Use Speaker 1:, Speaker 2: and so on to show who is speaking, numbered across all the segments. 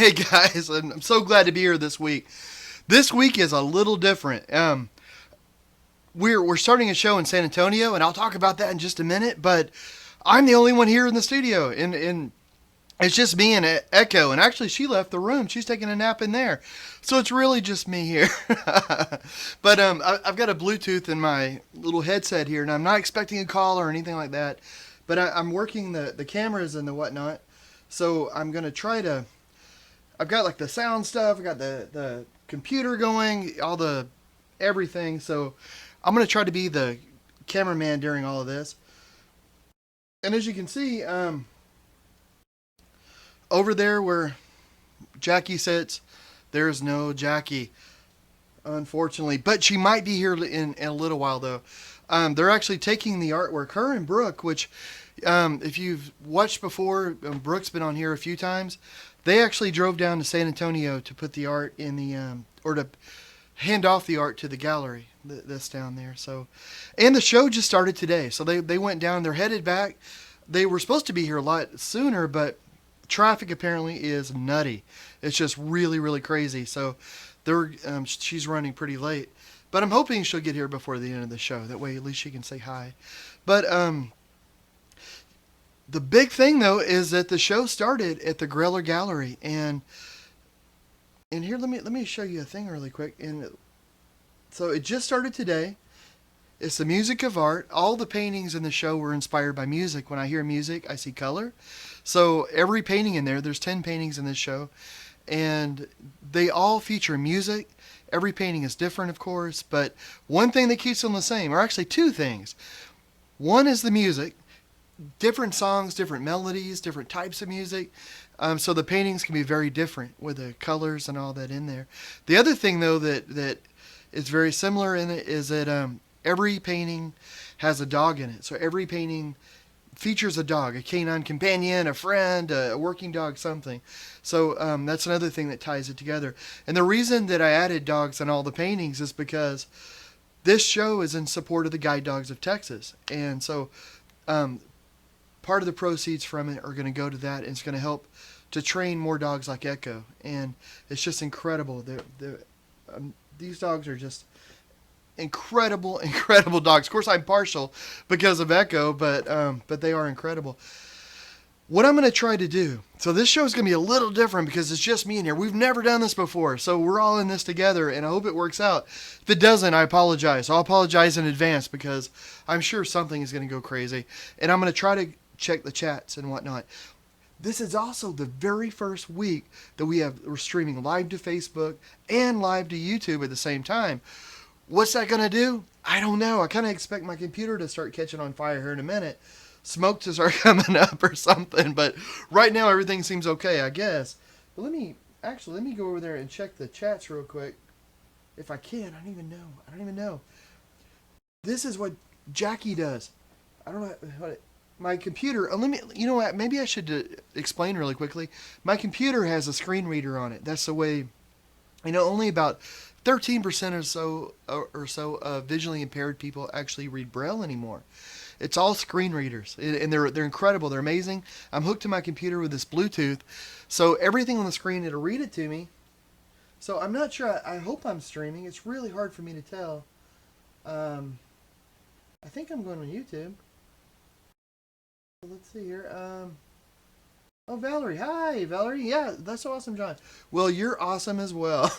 Speaker 1: Hey guys, and I'm so glad to be here this week. This week is a little different. We're starting a show in San Antonio, and I'll talk about that in just a minute. But I'm the only one here in the studio, and it's just me and Echo. And actually, she left the room. She's taking a nap in there, so it's really just me here. But I've got a Bluetooth in my little headset here, and I'm not expecting a call or anything like that. But I'm working the cameras and the whatnot, so I'm gonna try to. I've got like the sound stuff. I got the computer going, all the everything. So I'm gonna try to be the cameraman during all of this. And as you can see, over there where Jackie sits, there's no Jackie, unfortunately. But she might be here in a little while though. They're actually taking the artwork. Her and Brooke, which if you've watched before, Brooke's been on here a few times. They actually drove down to San Antonio to put the art in the, or to hand off the art to the gallery that's down there. So, and the show just started today. So they went down, they're headed back. They were supposed to be here a lot sooner, but traffic apparently is nutty. It's just really, really crazy. So she's running pretty late. But I'm hoping she'll get here before the end of the show. That way at least she can say hi. But, the big thing though is that the show started at the Greller Gallery, and here let me show you a thing really quick. And so it just started today. It's the music of art. All the paintings in the show were inspired by music. When I hear music, I see color. So every painting in there's 10 paintings in this show, and they all feature music. Every painting is different, of course, but one thing that keeps them the same, or actually two things. One is the music. Different songs, different melodies, different types of music. So the paintings can be very different with the colors and all that in there. The other thing, though, that is very similar in it is that every painting has a dog in it. So every painting features a dog, a canine companion, a friend, a working dog, something. So that's another thing that ties it together. And the reason that I added dogs on all the paintings is because this show is in support of the Guide Dogs of Texas. And so part of the proceeds from it are going to go to that, and it's going to help to train more dogs like Echo. And it's just incredible. These dogs are just incredible, incredible dogs. Of course, I'm partial because of Echo, but they are incredible. What I'm going to try to do, so this show is going to be a little different because it's just me in here. We've never done this before, so we're all in this together, and I hope it works out. If it doesn't, I apologize. I'll apologize in advance because I'm sure something is going to go crazy, and I'm going to try to check the chats and whatnot. This is also the very first week that we're streaming live to Facebook and live to YouTube at the same time. What's that going to do? I don't know. I kind of expect my computer to start catching on fire here in a minute. Smoke to start coming up or something. But right now everything seems okay, I guess. But let me go over there and check the chats real quick. If I can. I don't even know. This is what Jackie does. I don't know what my computer, you know what, maybe I should explain really quickly. My computer has a screen reader on it. That's the way, only about 13% or so of visually impaired people actually read Braille anymore. It's all screen readers, and they're incredible. They're amazing. I'm hooked to my computer with this Bluetooth, so everything on the screen, it'll read it to me. So I'm not sure. I hope I'm streaming. It's really hard for me to tell. I think I'm going on YouTube. Let's see here. Oh, Valerie. Hi, Valerie. Yeah, that's so awesome, John. Well, you're awesome as well.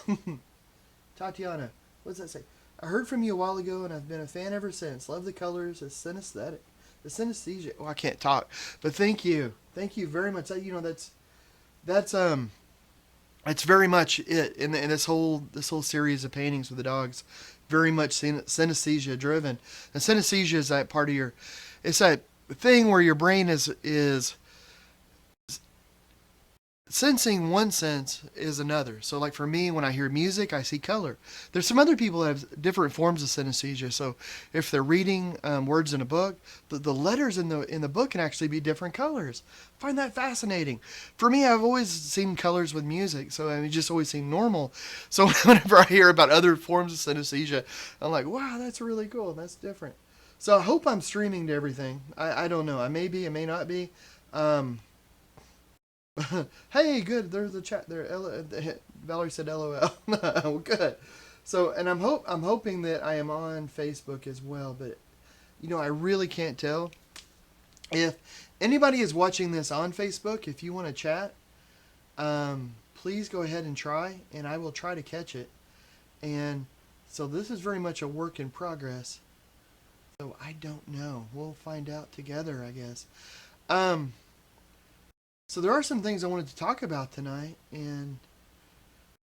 Speaker 1: Tatiana. What does that say? I heard from you a while ago, and I've been a fan ever since. Love the colors. It's synesthetic. The synesthesia. Oh, I can't talk. But thank you. Thank you very much. That's very much it in this whole series of paintings with the dogs. Very much synesthesia driven. And synesthesia is that part of it's that thing where your brain is sensing one sense is another. So like for me, when I hear music, I see color. There's some other people that have different forms of synesthesia. So if they're reading words in a book, the letters in the book can actually be different colors. I find that fascinating. For me, I've always seen colors with music, so it just always seemed normal. So whenever I hear about other forms of synesthesia, I'm like, wow, that's really cool. That's different. So I hope I'm streaming to everything. I don't know. I may be, I may not be. Hey, good. There's a chat there. Valerie said LOL. Well, good. So, and I'm hoping that I am on Facebook as well, but I really can't tell. If anybody is watching this on Facebook, if you want to chat, please go ahead and try, and I will try to catch it. And so this is very much a work in progress. So I don't know. We'll find out together, I guess. Um, so there are some things I wanted to talk about tonight, and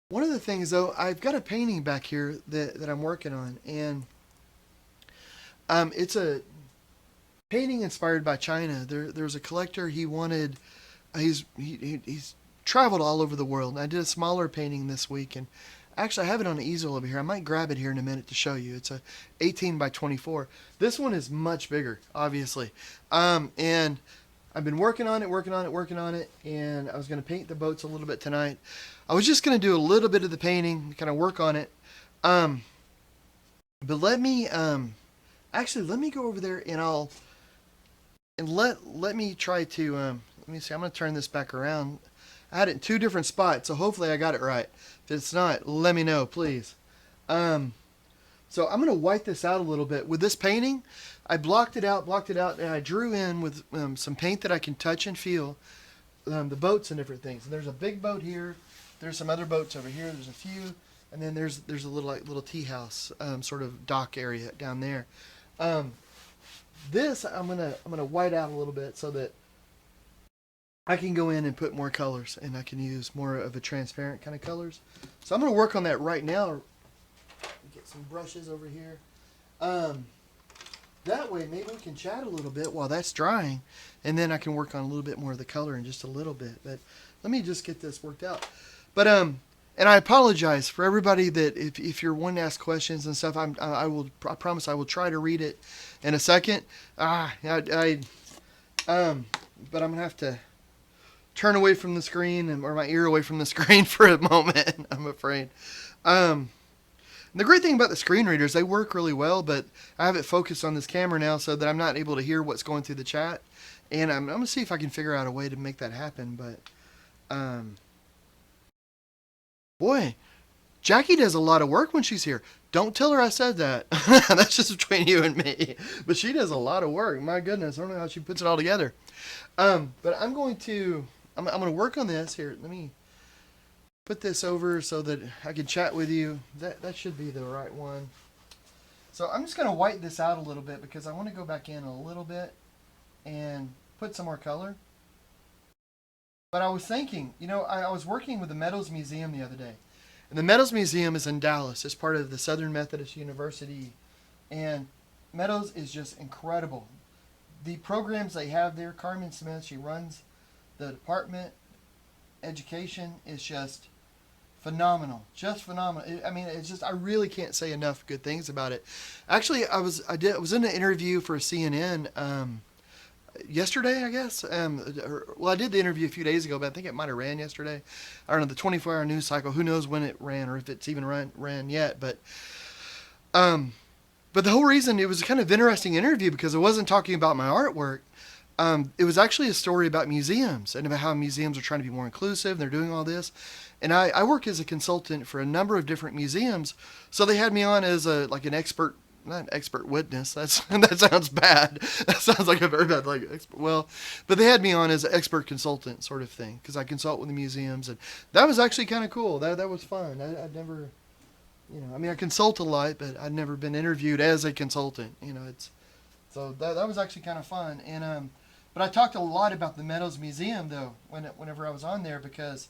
Speaker 1: one of the things though, I've got a painting back here that I'm working on, and it's a painting inspired by China. There's a collector. He wanted. He's traveled all over the world. And I did a smaller painting this week, and actually I have it on an easel over here. I might grab it here in a minute to show you. It's a 18 by 24. This one is much bigger, obviously, and I've been working on it, and I was going to paint the boats a little bit tonight. I was just going to do a little bit of the painting, kind of work on it. Um, but let me go over there and let me try to let me see. I'm going to turn this back around. I had it in two different spots, so hopefully I got it right. If it's not, let me know, please. Um, so I'm going to white this out a little bit. With this painting, I blocked it out, and I drew in with some paint that I can touch and feel the boats and different things. And there's a big boat here. There's some other boats over here. There's a few, and then there's a little tea house sort of dock area down there. Um, this I'm gonna white out a little bit so that I can go in and put more colors, and I can use more of a transparent kind of colors. So I'm gonna work on that right now. Get some brushes over here. Um, that way maybe we can chat a little bit while that's drying, and then I can work on a little bit more of the color in just a little bit. But let me just get this worked out. But and I apologize for everybody that if you're wanting to ask questions and stuff, I promise I will try to read it in a second. But I'm gonna have to turn away from the screen or my ear away from the screen for a moment. I'm afraid. The great thing about the screen readers, they work really well, but I have it focused on this camera now so that I'm not able to hear what's going through the chat. And I'm gonna see if I can figure out a way to make that happen. But boy, Jackie does a lot of work when she's here. Don't tell her I said that. That's just between you and me. But she does a lot of work. My goodness, I don't know how she puts it all together. But I'm going to work on this here. Let me put this over so that I can chat with you. That should be the right one. So I'm just going to white this out a little bit because I want to go back in a little bit and put some more color. But I was thinking, I was working with the Meadows Museum the other day. And the Meadows Museum is in Dallas. It's part of the Southern Methodist University. And Meadows is just incredible. The programs they have there, Carmen Smith, she runs the department. Education is just phenomenal. Just phenomenal. I mean, it's just, I really can't say enough good things about it. Actually, I was in an interview for CNN yesterday, I guess. Well, I did the interview a few days ago, but I think it might have ran yesterday. I don't know, the 24-hour news cycle. Who knows when it ran or if it's even ran yet. But the whole reason, it was a kind of interesting interview because it wasn't talking about my artwork. It was actually a story about museums and about how museums are trying to be more inclusive. They're doing all this. And I work as a consultant for a number of different museums. So they had me on as an expert, not an expert witness. That sounds bad. That sounds like a very bad, expert. Well, but they had me on as an expert consultant sort of thing because I consult with the museums. And that was actually kind of cool. That was fun. I'd never, I consult a lot, but I'd never been interviewed as a consultant. So that was actually kind of fun. And but I talked a lot about the Meadows Museum though whenever I was on there because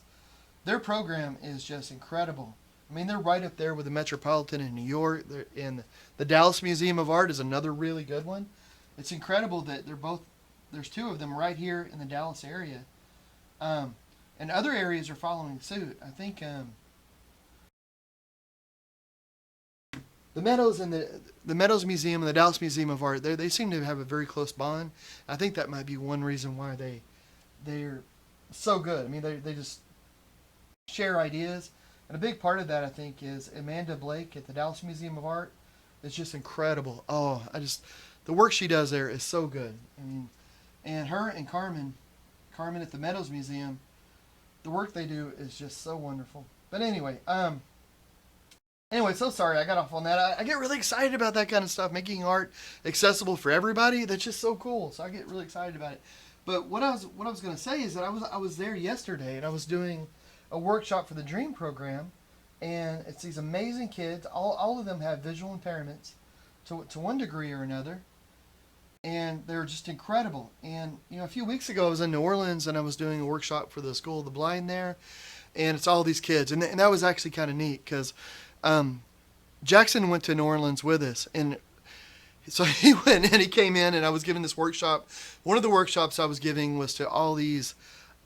Speaker 1: their program is just incredible. I mean, they're right up there with the Metropolitan in New York, and the Dallas Museum of Art is another really good one. It's incredible that there's two of them right here in the Dallas area, and other areas are following suit. I think the Meadows and the Meadows Museum and the Dallas Museum of Art, they seem to have a very close bond. I think that might be one reason why they're so good. I mean, they just share ideas. And a big part of that, I think, is Amanda Blake at the Dallas Museum of Art. It's just incredible. Oh, the work she does there is so good. I mean, and her and Carmen at the Meadows Museum, the work they do is just so wonderful. But anyway, so sorry I got off on that. I get really excited about that kind of stuff, making art accessible for everybody. That's just so cool. So I get really excited about it. But what I was going to say is that I was there yesterday and I was doing a workshop for the Dream program, and it's these amazing kids. All of them have visual impairments to one degree or another, and they're just incredible. And a few weeks ago I was in New Orleans and I was doing a workshop for the School of the Blind there, and it's all these kids, and that was actually kind of neat because Jackson went to New Orleans with us, and so he went and he came in, and I was giving this workshop. One of the workshops I was giving was to all these,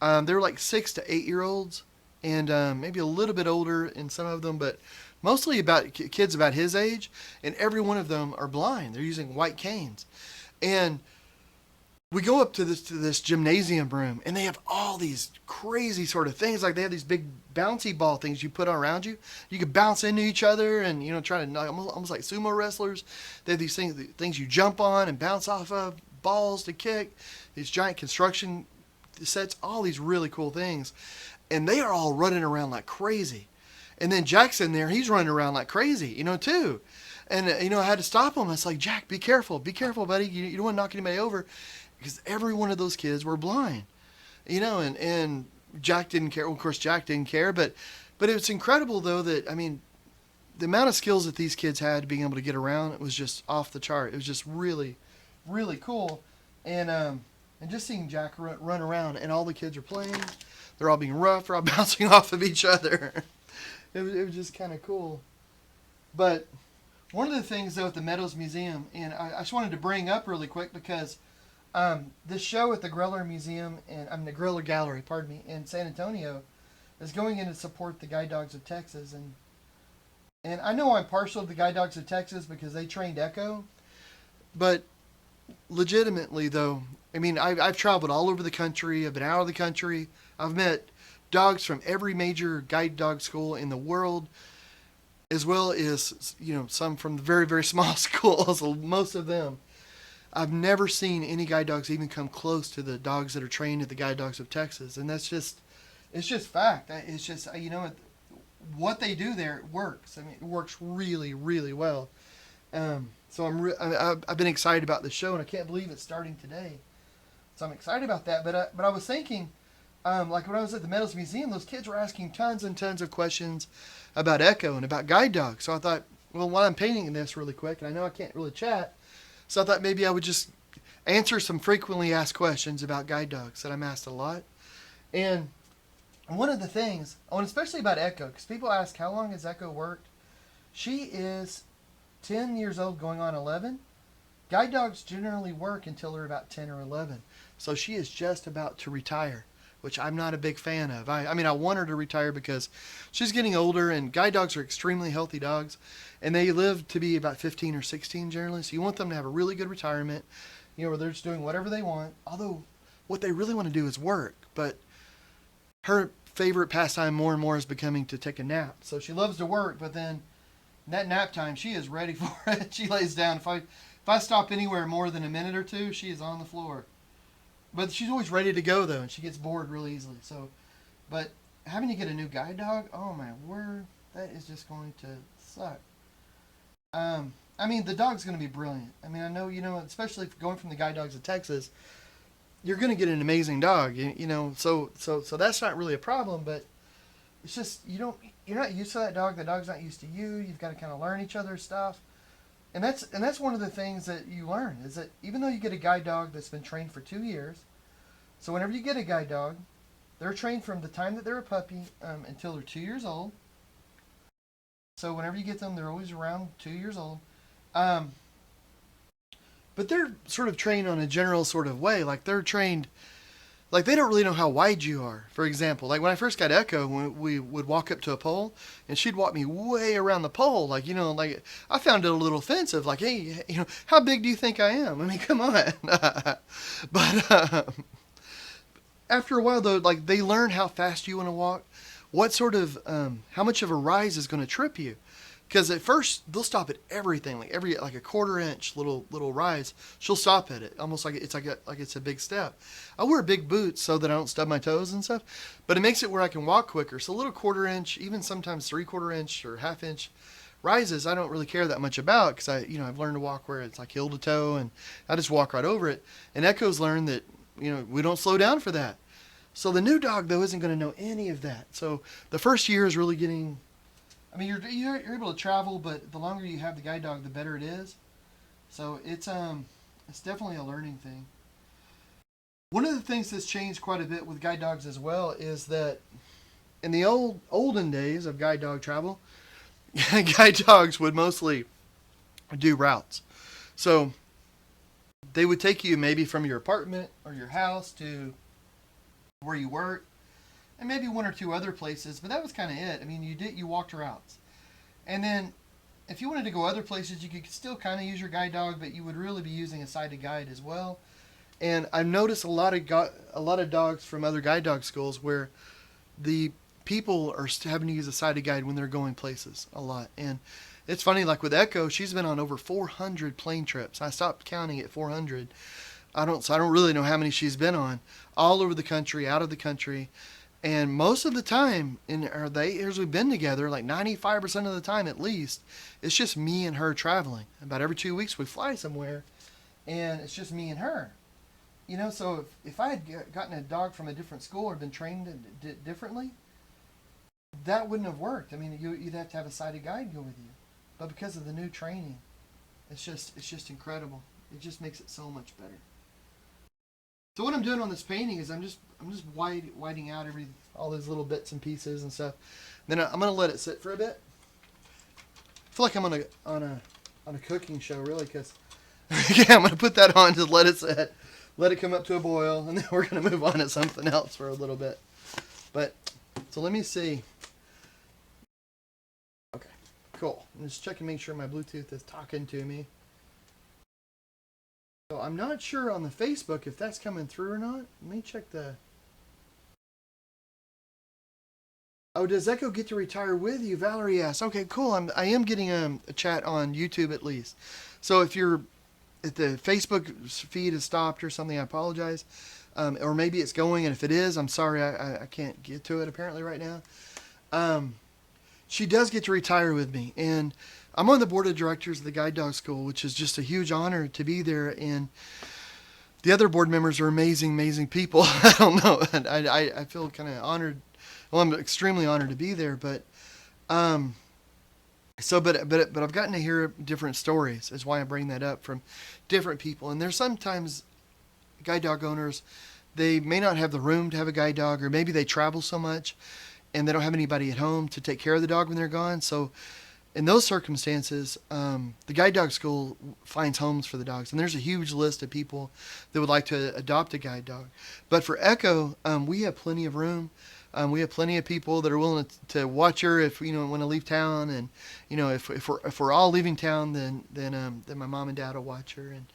Speaker 1: they were like 6 to 8 year olds, and maybe a little bit older in some of them, but mostly about kids about his age, and every one of them are blind. They're using white canes, and we go up to this gymnasium room, and they have all these crazy sort of things. Like they have these big bouncy ball things you put on around you. You can bounce into each other, and try to almost like sumo wrestlers. They have these things you jump on and bounce off of, balls to kick. These giant construction sets, all these really cool things, and they are all running around like crazy. And then Jackson there, he's running around like crazy, too. And I had to stop him. It's like, Jack, be careful, buddy. You don't want to knock anybody over. Because every one of those kids were blind, and Jack didn't care. Well, of course, Jack didn't care, but it's incredible though that the amount of skills that these kids had being able to get around, it was just off the chart. It was just really, really cool, and just seeing Jack run around, and all the kids are playing. They're all being rough. They're all bouncing off of each other. It was just kind of cool. But one of the things though at the Meadows Museum, and I just wanted to bring up really quick because. This show at the Greller Museum the Greller Gallery, in San Antonio, is going in to support the Guide Dogs of Texas, and I know I'm partial to the Guide Dogs of Texas because they trained Echo, but legitimately though, I've traveled all over the country. I've been out of the country. I've met dogs from every major guide dog school in the world, as well as some from the very, very small schools. Most of them. I've never seen any guide dogs even come close to the dogs that are trained at the Guide Dogs of Texas, and it's just fact. It's just what they do there, it works. It works really, really well. So I've been excited about the show, and I can't believe it's starting today. So I'm excited about that. But I was thinking, like when I was at the Meadows Museum, those kids were asking tons and tons of questions about Echo and about guide dogs. So I thought, well, while I'm painting this really quick, and I know I can't really chat. So I thought maybe I would just answer some frequently asked questions about guide dogs that I'm asked a lot. And one of the things, and especially about Echo, because people ask how long has Echo worked. She is 10 years old going on 11. Guide dogs generally work until they're about 10 or 11. So she is just about to retire, which I'm not a big fan of. I want her to retire because she's getting older, and guide dogs are extremely healthy dogs. And they live to be about 15 or 16 generally. So you want them to have a really good retirement, where they're just doing whatever they want. Although what they really want to do is work. But her favorite pastime more and more is becoming to take a nap. So she loves to work, but then that nap time, she is ready for it. She lays down. If I stop anywhere more than a minute or two, she is on the floor. But she's always ready to go though, and she gets bored real easily. So, but having to get a new guide dog, oh my word, that is just going to suck. The dog's going to be brilliant. I know, especially if going from the Guide Dogs of Texas, you're going to get an amazing dog, so that's not really a problem, but it's just, you're not used to that dog. The dog's not used to you. You've got to kind of learn each other's stuff. And that's one of the things that you learn is that even though you get a guide dog that's been trained for 2 years, so whenever you get a guide dog, they're trained from the time that they're a puppy until they're 2 years old. So whenever you get them, they're always around 2 years old. But they're sort of trained on a general sort of way. Like they're trained, like they don't really know how wide you are. For example, like when I first got Echo, we would walk up to a pole, and she'd walk me way around the pole. Like, like I found it a little offensive. Like, hey, how big do you think I am? Come on. But after a while, though, like they learn how fast you want to walk. What sort of, how much of a rise is going to trip you? Because at first they'll stop at everything, like a quarter inch little rise. She'll stop at it, almost like it's a big step. I wear big boots so that I don't stub my toes and stuff, but it makes it where I can walk quicker. So a little quarter inch, even sometimes 3/4 inch or half inch rises, I don't really care that much about because I've learned to walk where it's like heel to toe, and I just walk right over it. And Echo's learned that we don't slow down for that. So the new dog though isn't going to know any of that. So the first year is really getting. I mean, you're able to travel, but the longer you have the guide dog, the better it is. So it's definitely a learning thing. One of the things that's changed quite a bit with guide dogs as well is that in the olden days of guide dog travel, guide dogs would mostly do routes. So they would take you maybe from your apartment or your house to where you work, and maybe one or two other places, but that was kind of it. I mean, you walked routes, and then if you wanted to go other places, you could still kind of use your guide dog, but you would really be using a sighted guide as well. And I've noticed a lot of dogs from other guide dog schools where the people are having to use a sighted guide when they're going places a lot. And it's funny, like with Echo, she's been on over 400 plane trips. I stopped counting at 400. I don't really know how many she's been on, all over the country, out of the country. And most of the time, in the 8 years we've been together, like 95% of the time at least, it's just me and her traveling. About every 2 weeks we fly somewhere, and it's just me and her. So if I had gotten a dog from a different school or been trained differently, that wouldn't have worked. I mean, you'd have to have a sighted guide go with you. But because of the new training, it's just incredible. It just makes it so much better. So what I'm doing on this painting is I'm just whiting out all those little bits and pieces and stuff. Then I'm gonna let it sit for a bit. I feel like I'm on a cooking show really, because yeah, I'm gonna put that on to let it sit, let it come up to a boil, and then we're gonna move on to something else for a little bit. But so let me see. Okay, cool. I'm just checking, make sure my Bluetooth is talking to me. So I'm not sure on the Facebook if that's coming through or not. Let me check the. Oh, does Echo get to retire with you? Valerie asked. Okay, cool. I am getting a chat on YouTube at least. So if the Facebook feed is stopped or something, I apologize. Or maybe it's going, and if it is, I'm sorry, I can't get to it apparently right now. She does get to retire with me, and I'm on the board of directors of the Guide Dog School, which is just a huge honor to be there. And the other board members are amazing, amazing people. I don't know, and I feel kind of honored. Well, I'm extremely honored to be there, but but I've gotten to hear different stories. Is why I bring that up from different people. And there's sometimes guide dog owners, they may not have the room to have a guide dog, or maybe they travel so much and they don't have anybody at home to take care of the dog when they're gone. So in those circumstances, the guide dog school finds homes for the dogs, and there's a huge list of people that would like to adopt a guide dog. But for Echo, we have plenty of room. We have plenty of people that are willing to watch her if want to leave town, and if we're all leaving town, then my mom and dad will watch her, and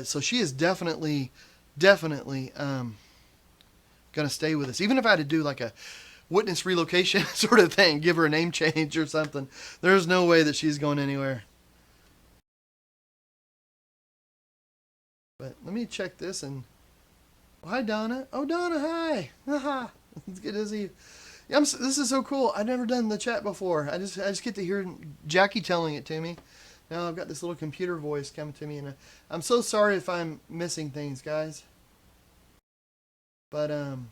Speaker 1: so she is definitely gonna stay with us, even if I had to do like a witness relocation sort of thing, give her a name change or something. There's no way that she's going anywhere. But let me check this and. Oh, hi Donna. Oh Donna, hi. Haha. It's good to see you. Yeah, this is so cool. I've never done the chat before. I just get to hear Jackie telling it to me. Now I've got this little computer voice coming to me, and I'm so sorry if I'm missing things, guys. But you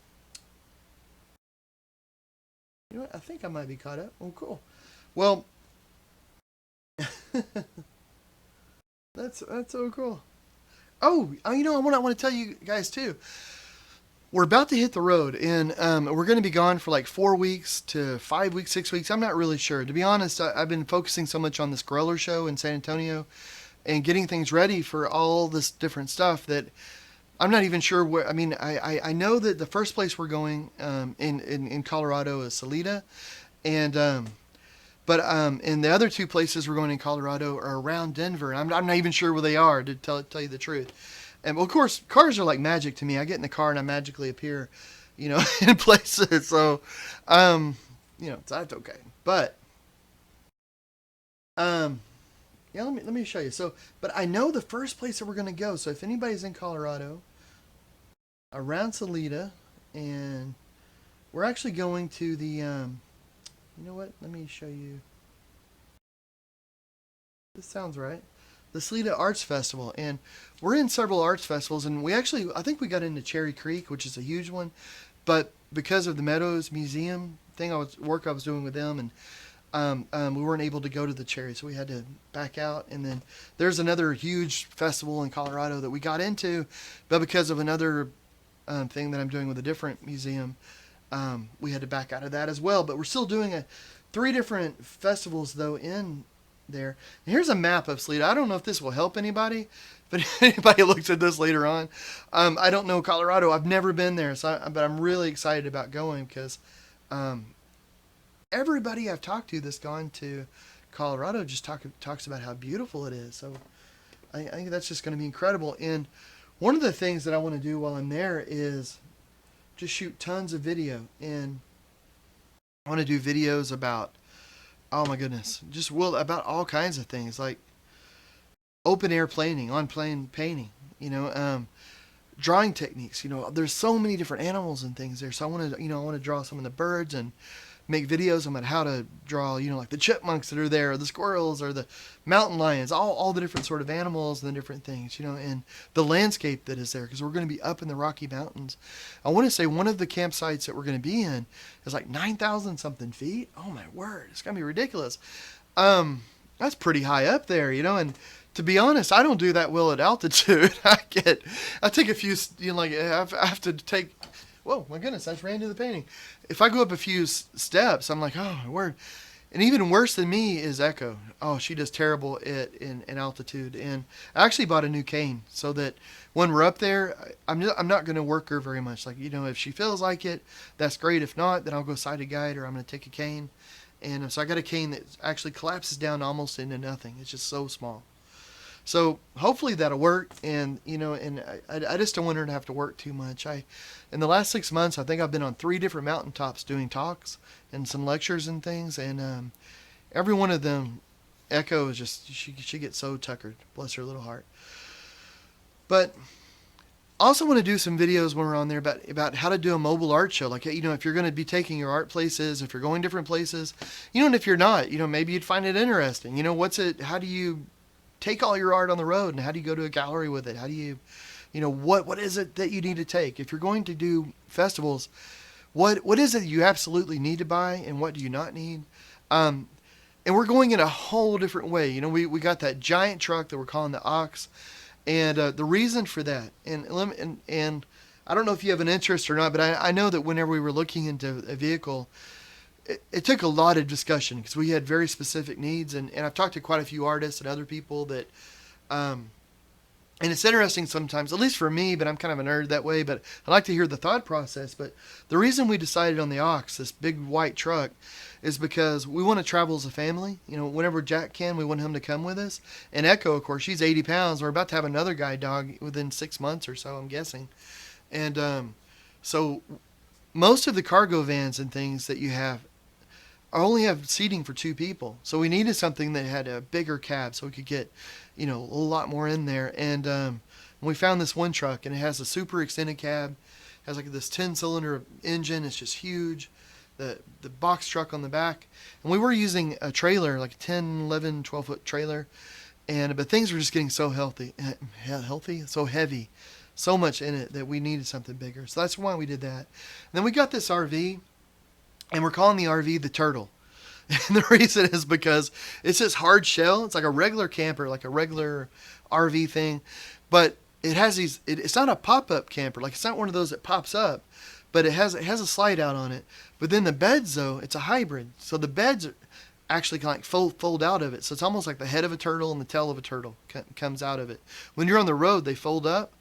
Speaker 1: know what? I think I might be caught up. Oh, cool. Well, that's so cool. Oh, I want to tell you guys too. We're about to hit the road, and we're going to be gone for like 4 weeks to 5 weeks, 6 weeks. I'm not really sure. To be honest, I've been focusing so much on this Growler show in San Antonio and getting things ready for all this different stuff that I'm not even sure where. I mean, I know that the first place we're going in Colorado is Salida, and the other two places we're going in Colorado are around Denver. I'm not even sure where they are, to tell you the truth. And well, of course, cars are like magic to me. I get in the car and I magically appear, in places. So, so that's okay. But Um, yeah, let me show you. So, but I know the first place that we're gonna go. So if anybody's in Colorado, around Salida, and we're actually going to the. You know what? Let me show you. This sounds right. The Salida Arts Festival, and we're in several arts festivals, and I think we got into Cherry Creek, which is a huge one, but because of the Meadows Museum thing, I was doing with them, and we weren't able to go to the Cherry, so we had to back out. And then there's another huge festival in Colorado that we got into, but because of another thing that I'm doing with a different museum, we had to back out of that as well. But we're still doing three different festivals though in there. And here's a map of Salida. I don't know if this will help anybody, but if anybody looks at this later on, I don't know Colorado. I've never been there, but I'm really excited about going because um, everybody I've talked to that's gone to Colorado just talks about how beautiful it is. So I think that's just going to be incredible. And one of the things that I want to do while I'm there is just shoot tons of video. And I want to do videos about, oh my goodness, just about all kinds of things like open air planing, on plane painting, drawing techniques. There's so many different animals and things there. So I want to draw some of the birds and make videos about how to draw, like the chipmunks that are there, or the squirrels, or the mountain lions, all the different sort of animals and the different things, and the landscape that is there, because we're going to be up in the Rocky Mountains. I want to say one of the campsites that we're going to be in is like 9,000 something feet. Oh my word, it's going to be ridiculous. That's pretty high up there, and to be honest, I don't do that well at altitude. I take a few, I have to take. Whoa, my goodness, I just ran into the painting. If I go up a few steps, I'm like, oh, my word. And even worse than me is Echo. Oh, she does terrible in altitude. And I actually bought a new cane so that when we're up there, I'm not going to work her very much. Like, if she feels like it, that's great. If not, then I'll go sighted guide, or I'm going to take a cane. And so I got a cane that actually collapses down almost into nothing. It's just so small. So hopefully that'll work, and I just don't want her to have to work too much. In the last 6 months, I think I've been on 3 different mountaintops doing talks and some lectures and things, and every one of them, Echo is just she gets so tuckered, bless her little heart. But I also want to do some videos when we're on there about how to do a mobile art show. Like, if you're going to be taking your art places, if you're going different places, and if you're not, maybe you'd find it interesting. How do you take all your art on the road, and how do you go to a gallery with it? How do you, what is it that you need to take? If you're going to do festivals, what is it you absolutely need to buy, and what do you not need? And we're going in a whole different way. We got that giant truck that we're calling the Ox, and the reason for that, and I don't know if you have an interest or not, but I know that whenever we were looking into a vehicle, it took a lot of discussion because we had very specific needs, and I've talked to quite a few artists and other people that, and it's interesting sometimes, at least for me, but I'm kind of a nerd that way, but I like to hear the thought process. But the reason we decided on the Ox, this big white truck, is because we want to travel as a family. Whenever Jack can, we want him to come with us. And Echo, of course, she's 80 pounds. We're about to have another guide dog within 6 months or so, I'm guessing. And so most of the cargo vans and things that you have I only have seating for 2 people. So we needed something that had a bigger cab so we could get, a lot more in there. And we found this one truck, and it has a super extended cab, has like this 10-cylinder engine. It's just huge. The box truck on the back. And we were using a trailer, like a 10, 11, 12-foot trailer. But things were just getting so so heavy, so much in it that we needed something bigger. So that's why we did that. And then we got this RV. And we're calling the RV the Turtle. And the reason is because it's this hard shell. It's like a regular camper, like a regular RV thing. But it has it's not a pop-up camper. Like, it's not one of those that pops up. But it has a slide out on it. But then the beds, though, it's a hybrid. So the beds actually kind of like fold out of it. So it's almost like the head of a turtle and the tail of a turtle comes out of it. When you're on the road, they fold up.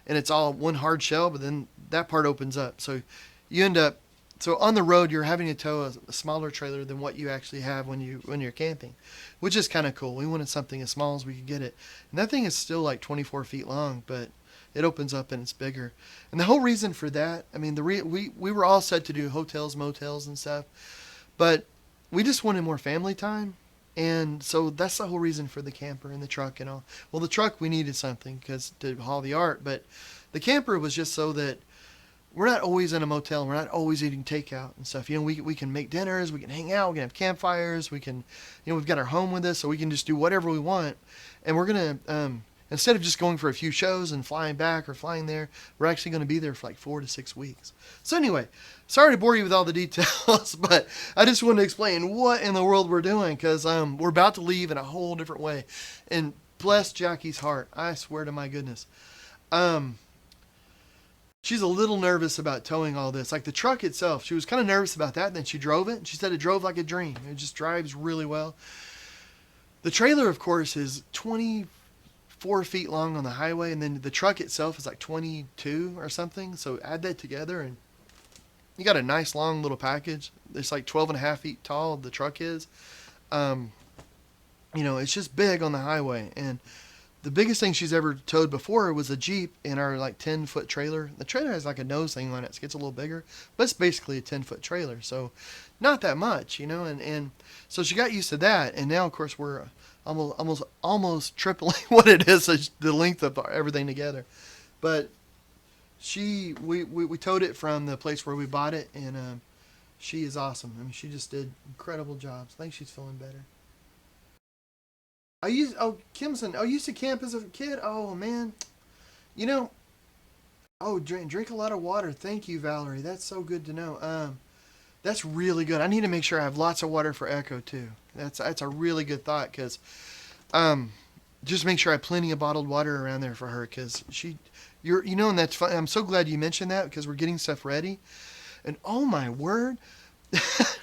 Speaker 1: And it's all one hard shell. But then that part opens up. So you end up... So on the road, you're having to tow a smaller trailer than what you actually have when you're camping, which is kind of cool. We wanted something as small as we could get it. And that thing is still like 24 feet long, but it opens up and it's bigger. And the whole reason for that, I mean, we were all set to do hotels, motels, and stuff, but we just wanted more family time. And so that's the whole reason for the camper and the truck and all. Well, the truck, we needed something because to haul the art, but the camper was just so that we're not always in a motel. We're not always eating takeout and stuff. We can make dinners. We can hang out. We can have campfires. We can, we've got our home with us, so we can just do whatever we want. And we're gonna instead of just going for a few shows and flying back or flying there, we're actually going to be there for like 4 to 6 weeks. So anyway, sorry to bore you with all the details, but I just wanted to explain what in the world we're doing because we're about to leave in a whole different way. And bless Jackie's heart, I swear to my goodness. She's a little nervous about towing all this. Like the truck itself, she was kind of nervous about that. And then she drove it. And she said it drove like a dream. It just drives really well. The trailer, of course, is 24 feet long on the highway. And then the truck itself is like 22 or something. So add that together and you got a nice long little package. It's like 12 and a half feet tall, the truck is. It's just big on the highway. And the biggest thing she's ever towed before was a Jeep in our like 10-foot trailer. The trailer has like a nose thing on it, so it gets a little bigger, but it's basically a 10-foot trailer, so not that much, and so she got used to that, and now of course we're almost tripling what it is, the length of everything together. But we towed it from the place where we bought it, and she is awesome. I mean, she just did incredible jobs. I think she's feeling better. Kimson, I used to camp as a kid. Oh, man. Drink a lot of water. Thank you, Valerie. That's so good to know. That's really good. I need to make sure I have lots of water for Echo, too. That's a really good thought, because just make sure I have plenty of bottled water around there for her, because and that's fun. I'm so glad you mentioned that, because we're getting stuff ready. And, oh, my word.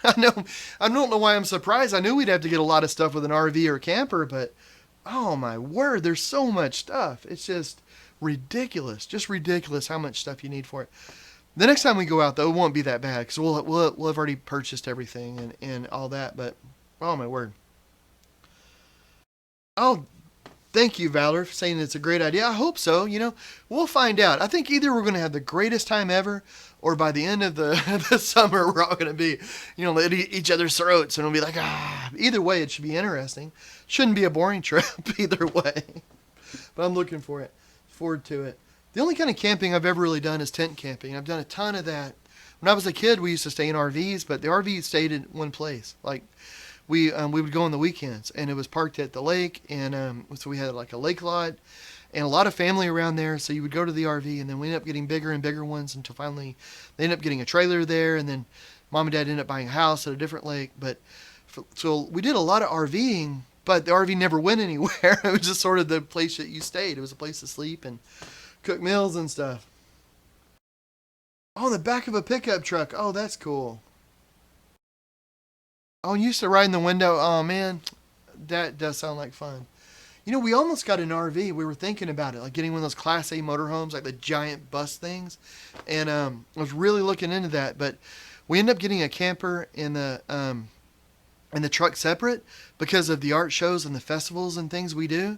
Speaker 1: I don't know why I'm surprised. I knew we'd have to get a lot of stuff with an RV or a camper, but oh my word, there's so much stuff. It's just ridiculous how much stuff you need for it. The next time we go out, though, it won't be that bad because we'll have already purchased everything and all that. But oh my word. Oh, thank you, Valor, for saying it's a great idea. I hope so. We'll find out. I think either we're going to have the greatest time ever, or by the end of the summer, we're all going to be, at each other's throats, and it'll be like, Either way, it should be interesting. Shouldn't be a boring trip either way. But I'm looking forward to it. The only kind of camping I've ever really done is tent camping. I've done a ton of that. When I was a kid, we used to stay in RVs, but the RV stayed in one place. Like, we would go on the weekends, and it was parked at the lake, and so we had like a lake lot and a lot of family around there. So you would go to the RV, and then we ended up getting bigger and bigger ones until finally they ended up getting a trailer there, and then mom and dad ended up buying a house at a different lake. So we did a lot of RVing, but the RV never went anywhere. It was just sort of the place that you stayed. It was a place to sleep and cook meals and stuff. Oh, the back of a pickup truck. Oh, that's cool. Oh, and you used to ride in the window. Oh, man, that does sound like fun. We almost got an RV. We were thinking about it, like getting one of those Class A motorhomes, like the giant bus things. And I was really looking into that, but we ended up getting a camper in the truck separate because of the art shows and the festivals and things we do.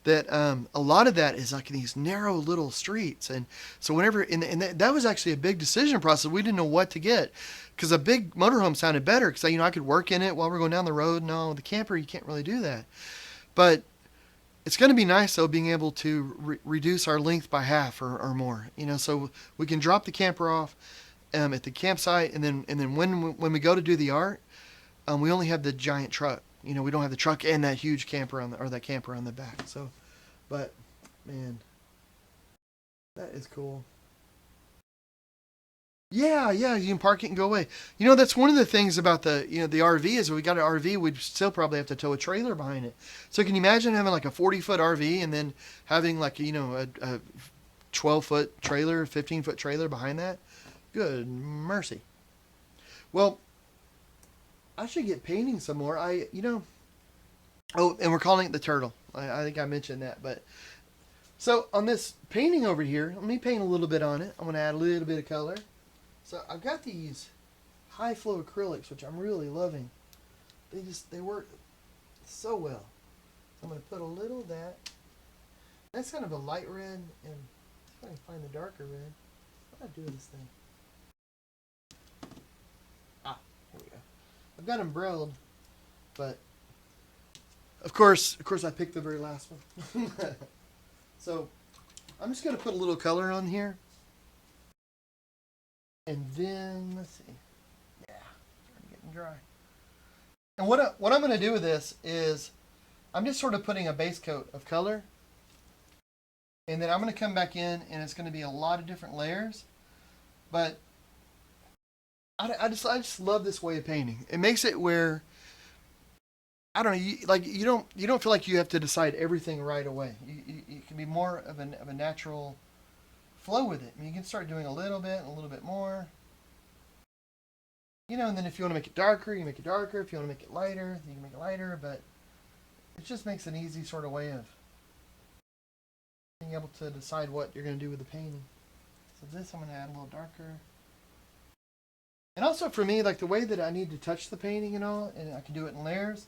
Speaker 1: That a lot of that is like these narrow little streets, and so whenever that was actually a big decision process. We didn't know what to get because a big motorhome sounded better because I could work in it while we're going down the road. No, the camper you can't really do that, but it's going to be nice though being able to reduce our length by half or more. So we can drop the camper off at the campsite, and then when we go to do the art, we only have the giant truck. We don't have the truck and that huge camper that camper on the back. So, but man, that is cool. Yeah, you can park it and go away. That's one of the things about the RV is if we got an RV, we'd still probably have to tow a trailer behind it. So can you imagine having like a 40-foot RV and then having like, a 12-foot trailer, 15-foot trailer behind that? Good mercy. Well, I should get painting some more. Oh, and we're calling it the turtle. I think I mentioned that, but so on this painting over here, let me paint a little bit on it. I'm going to add a little bit of color. So I've got these high flow acrylics, which I'm really loving. They work so well. So I'm going to put a little of that. That's kind of a light red, and if I can find the darker red, what do I do with this thing? Here we go. I've got them brilled, but Of course, I picked the very last one. So I'm just going to put a little color on here. And then, let's see. Yeah, it's getting dry. And what I'm going to do with this is I'm just sort of putting a base coat of color. And then I'm going to come back in, and it's going to be a lot of different layers. But I just love this way of painting. It makes it where, I don't know, you don't feel like you have to decide everything right away. You can be more of a natural flow with it. I mean, you can start doing a little bit and a little bit more. And then if you want to make it darker, you make it darker. If you want to make it lighter, you can make it lighter. But it just makes an easy sort of way of being able to decide what you're going to do with the painting. So this I'm going to add a little darker. And also for me, like the way that I need to touch the painting and all, and I can do it in layers,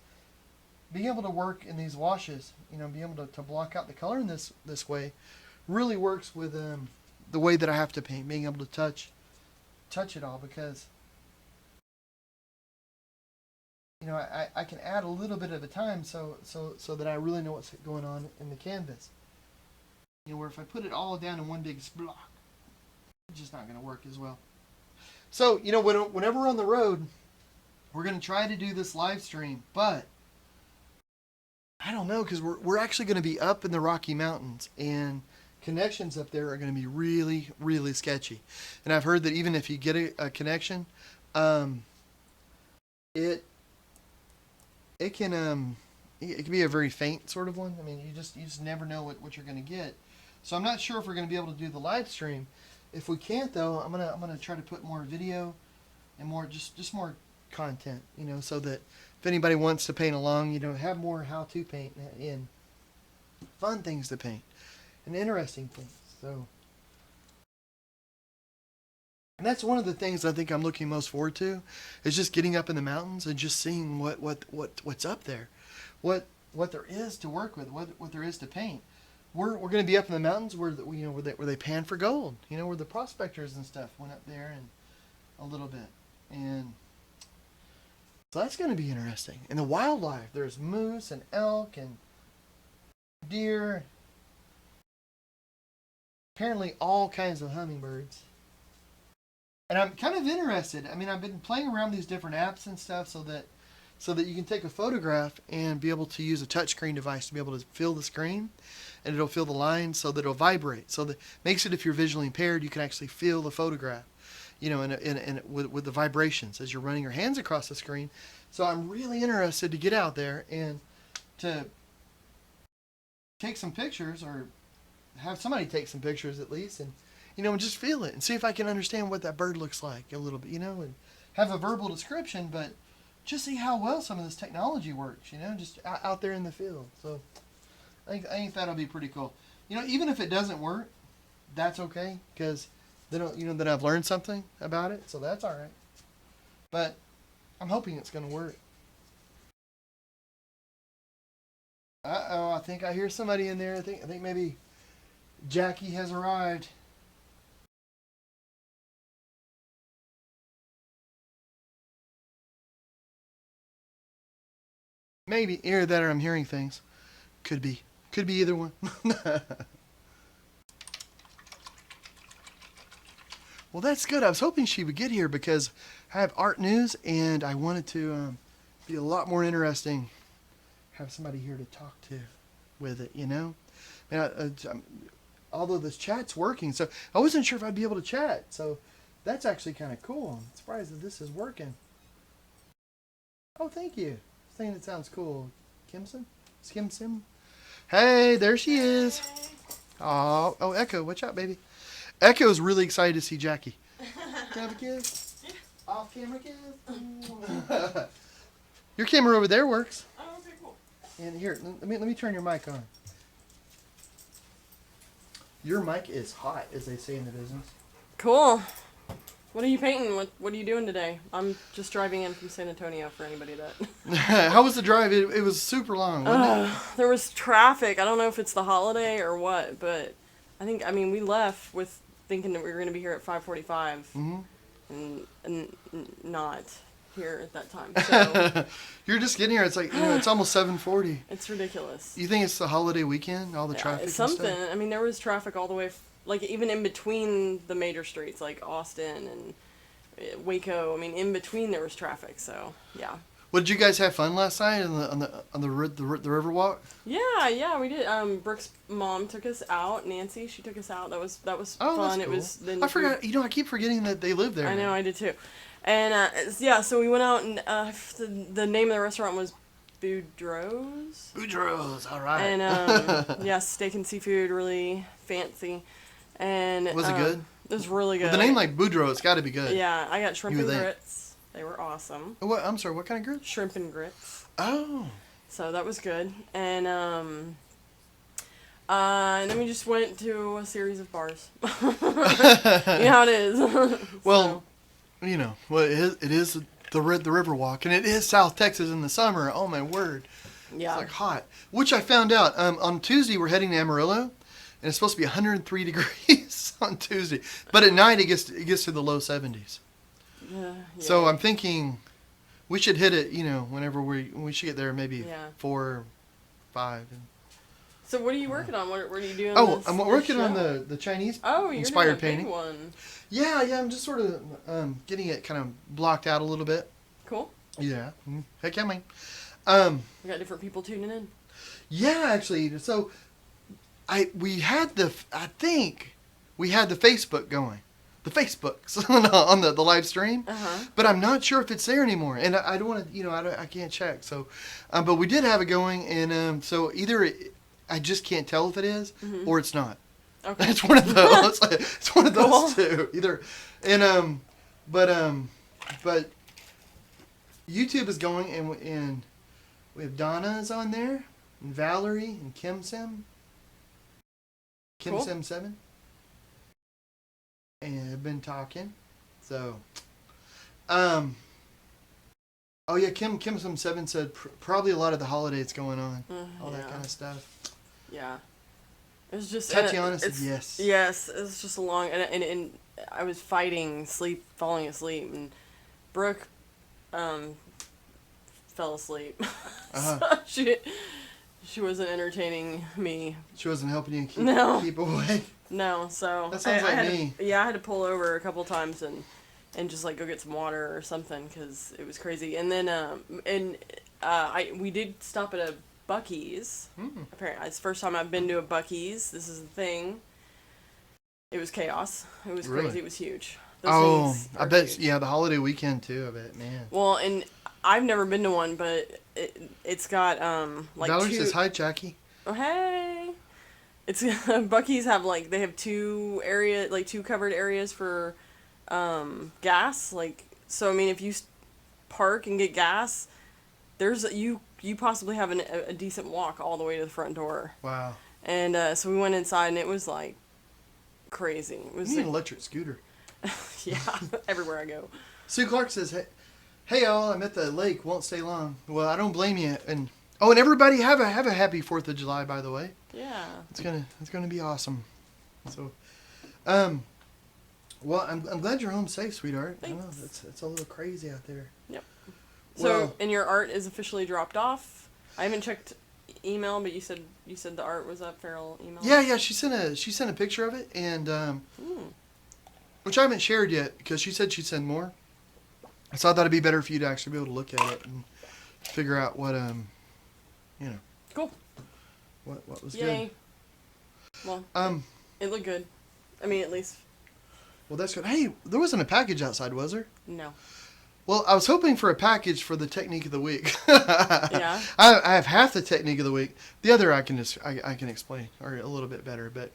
Speaker 1: being able to work in these washes, being able to block out the color in this way really works with the way that I have to paint, being able to touch it all, because I can add a little bit at a time so that I really know what's going on in the canvas. Where if I put it all down in one big block, it's just not going to work as well. So, whenever we're on the road, we're going to try to do this live stream, but I don't know, because we're actually going to be up in the Rocky Mountains, and connections up there are going to be really, really sketchy. And I've heard that even if you get a connection, it can be a very faint sort of one. I mean, you just never know what you're going to get. So I'm not sure if we're going to be able to do the live stream. If we can't, though, I'm gonna try to put more video and more just more content, so that if anybody wants to paint along, have more how-to paint in, fun things to paint, and interesting things. So, and that's one of the things I think I'm looking most forward to, is just getting up in the mountains and just seeing what's up there, what there is to work with, what there is to paint. We're going to be up in the mountains where they pan for gold, where the prospectors and stuff went up there and a little bit, and so that's going to be interesting. And the wildlife, there's moose and elk and deer, apparently all kinds of hummingbirds. And I'm kind of interested. I mean, I've been playing around these different apps and stuff so that you can take a photograph and be able to use a touchscreen device to be able to fill the screen, and it'll fill the lines so that it'll vibrate. So that makes it, if you're visually impaired, you can actually feel the photograph, with the vibrations as you're running your hands across the screen. So I'm really interested to get out there and to take some pictures, or have somebody take some pictures at least, and and just feel it and see if I can understand what that bird looks like a little bit, and have a verbal description, but just see how well some of this technology works, just out there in the field. So I think that'll be pretty cool. Even if it doesn't work, that's okay, because then I've learned something about it, so that's all right. But I'm hoping it's going to work. Uh-oh, I think I hear somebody in there. I think maybe Jackie has arrived. Maybe either that, or I'm hearing things. Could be either one. Well, that's good. I was hoping she would get here because I have art news, and I wanted to be a lot more interesting. Have somebody here to talk to with it, although this chat's working, so I wasn't sure if I'd be able to chat. So that's actually kind of cool. I'm surprised that this is working. Oh, thank you. Saying it sounds cool. Kimson? Skimsim? Hey, there she is. Oh, Echo, watch out, baby. Echo's really excited to see Jackie. Can I have a kiss? Off camera kiss. Your camera over there works.
Speaker 2: Oh, okay, cool.
Speaker 1: And here, let me turn your mic on. Your mic is hot, as they say in the business.
Speaker 2: Cool. What are you painting? What are you doing today? I'm just driving in from San Antonio, for anybody that...
Speaker 1: How was the drive? It was super long, wasn't it?
Speaker 2: There was traffic. I don't know if it's the holiday or what, but we left with thinking that we were going to be here at 5:45,
Speaker 1: Mm-hmm.
Speaker 2: and not. here at that time. So
Speaker 1: You're just getting here. It's like, it's almost 7:40.
Speaker 2: it's ridiculous.
Speaker 1: You think it's the holiday weekend? All the
Speaker 2: Yeah,
Speaker 1: traffic
Speaker 2: it's
Speaker 1: and
Speaker 2: something.
Speaker 1: stuff?
Speaker 2: I mean, there was traffic all the way, like even in between the major streets, like Austin and Waco. I mean, in between there was traffic. So yeah.
Speaker 1: What, did you guys have fun last night on the river walk?
Speaker 2: Yeah, we did. Brooke's mom took us out. Nancy, she took us out. That was
Speaker 1: Oh,
Speaker 2: fun.
Speaker 1: that's
Speaker 2: It
Speaker 1: cool.
Speaker 2: was. Then
Speaker 1: I forgot. I keep forgetting that they live there.
Speaker 2: I know, I did too. And yeah, so we went out and the name of the restaurant was Boudreaux's.
Speaker 1: Boudreaux's, all right.
Speaker 2: And yeah, steak and seafood, really fancy. And
Speaker 1: Was it good?
Speaker 2: It was really good.
Speaker 1: With a name like Boudreaux, it's got to be good.
Speaker 2: Yeah, I got shrimp
Speaker 1: You
Speaker 2: and
Speaker 1: would think.
Speaker 2: grits. They were awesome.
Speaker 1: What? I'm sorry. What kind of grits?
Speaker 2: Shrimp and grits.
Speaker 1: Oh.
Speaker 2: So that was good. And then we just went to a series of bars. You know how it is.
Speaker 1: Well, it is the river walk, and it is South Texas in the summer. Oh my word.
Speaker 2: Yeah.
Speaker 1: It's like hot. Which I found out on Tuesday. We're heading to Amarillo, and it's supposed to be 103 degrees on Tuesday. But at night it gets to the low 70s.
Speaker 2: Yeah.
Speaker 1: So I'm thinking we should hit it. Whenever we should get there, maybe 4 or 5.
Speaker 2: So what are you working on? What are you doing?
Speaker 1: Oh,
Speaker 2: this,
Speaker 1: I'm
Speaker 2: this
Speaker 1: working
Speaker 2: show?
Speaker 1: on the Chinese
Speaker 2: you're
Speaker 1: inspired
Speaker 2: doing a
Speaker 1: painting.
Speaker 2: big one.
Speaker 1: Yeah, I'm just sort of getting it kind of blocked out a little bit.
Speaker 2: Cool.
Speaker 1: Yeah. Heck yeah, man.
Speaker 2: We got different people tuning in.
Speaker 1: Yeah, actually. So we had the Facebook going. The Facebooks on the live stream.
Speaker 2: Uh-huh.
Speaker 1: But I'm not sure if it's there anymore. And I don't want to, I can't check. So, but we did have it going. And so either I just can't tell if it is or it's not.
Speaker 2: Okay.
Speaker 1: It's one of those. It's one of those
Speaker 2: Cool.
Speaker 1: two. Either, and but YouTube is going, and we have Donna's on there, and Valerie, and Kim Sim. Kim
Speaker 2: Cool.
Speaker 1: Sim 7. And I've been talking, so. Oh yeah, Kim Sim 7 said probably a lot of the holidays going on, all that kind of stuff.
Speaker 2: Yeah. It was just
Speaker 1: Tatiana said yes.
Speaker 2: Yes, it was just a long and I was falling asleep, and Brooke fell asleep.
Speaker 1: Uh-huh.
Speaker 2: So she wasn't entertaining me.
Speaker 1: She wasn't helping you keep awake.
Speaker 2: No, so
Speaker 1: That sounds like
Speaker 2: I had
Speaker 1: me.
Speaker 2: I had to pull over a couple times and just like go get some water or something because it was crazy. And then we did stop at a Buc-ee's. Apparently, it's the first time I've been to a Buc-ee's. This is the thing. It was chaos. It was
Speaker 1: Really?
Speaker 2: crazy. It was huge. Those things
Speaker 1: I
Speaker 2: are
Speaker 1: bet.
Speaker 2: huge.
Speaker 1: Yeah, the holiday weekend too. I bet, man.
Speaker 2: Well, and I've never been to one, but it's got like
Speaker 1: Valerie
Speaker 2: two.
Speaker 1: says hi, Jackie.
Speaker 2: Oh hey. It's Buc-ee's have they have two covered areas for gas. Like, so I mean, if you park and get gas, there's you possibly have a decent walk all the way to the front door.
Speaker 1: Wow.
Speaker 2: And so we went inside, and it was like crazy. It was
Speaker 1: You need an electric scooter.
Speaker 2: yeah, everywhere I go.
Speaker 1: Sue Clark says, "Hey y'all, I'm at the lake. Won't stay long." Well, I don't blame you. And everybody have a happy 4th of July, by the way.
Speaker 2: Yeah.
Speaker 1: It's gonna be awesome. So, well, I'm glad you're home safe, sweetheart. I know
Speaker 2: Thanks.
Speaker 1: it's a little crazy out there.
Speaker 2: Yep.
Speaker 1: Well,
Speaker 2: So, and your art is officially dropped off. I haven't checked email, but you said the art was up. Feral email.
Speaker 1: yeah. She sent a picture of it, and which I haven't shared yet because she said she'd send more. So I thought it'd be better for you to actually be able to look at it and figure out what
Speaker 2: Cool.
Speaker 1: what was
Speaker 2: Yay. Well,
Speaker 1: good.
Speaker 2: it looked good. I mean, at least.
Speaker 1: Well, that's good. Hey, there wasn't a package outside, was there?
Speaker 2: No.
Speaker 1: Well, I was hoping for a package for the technique of the week.
Speaker 2: Yeah.
Speaker 1: I have half the technique of the week. The other I can explain or a little bit better, but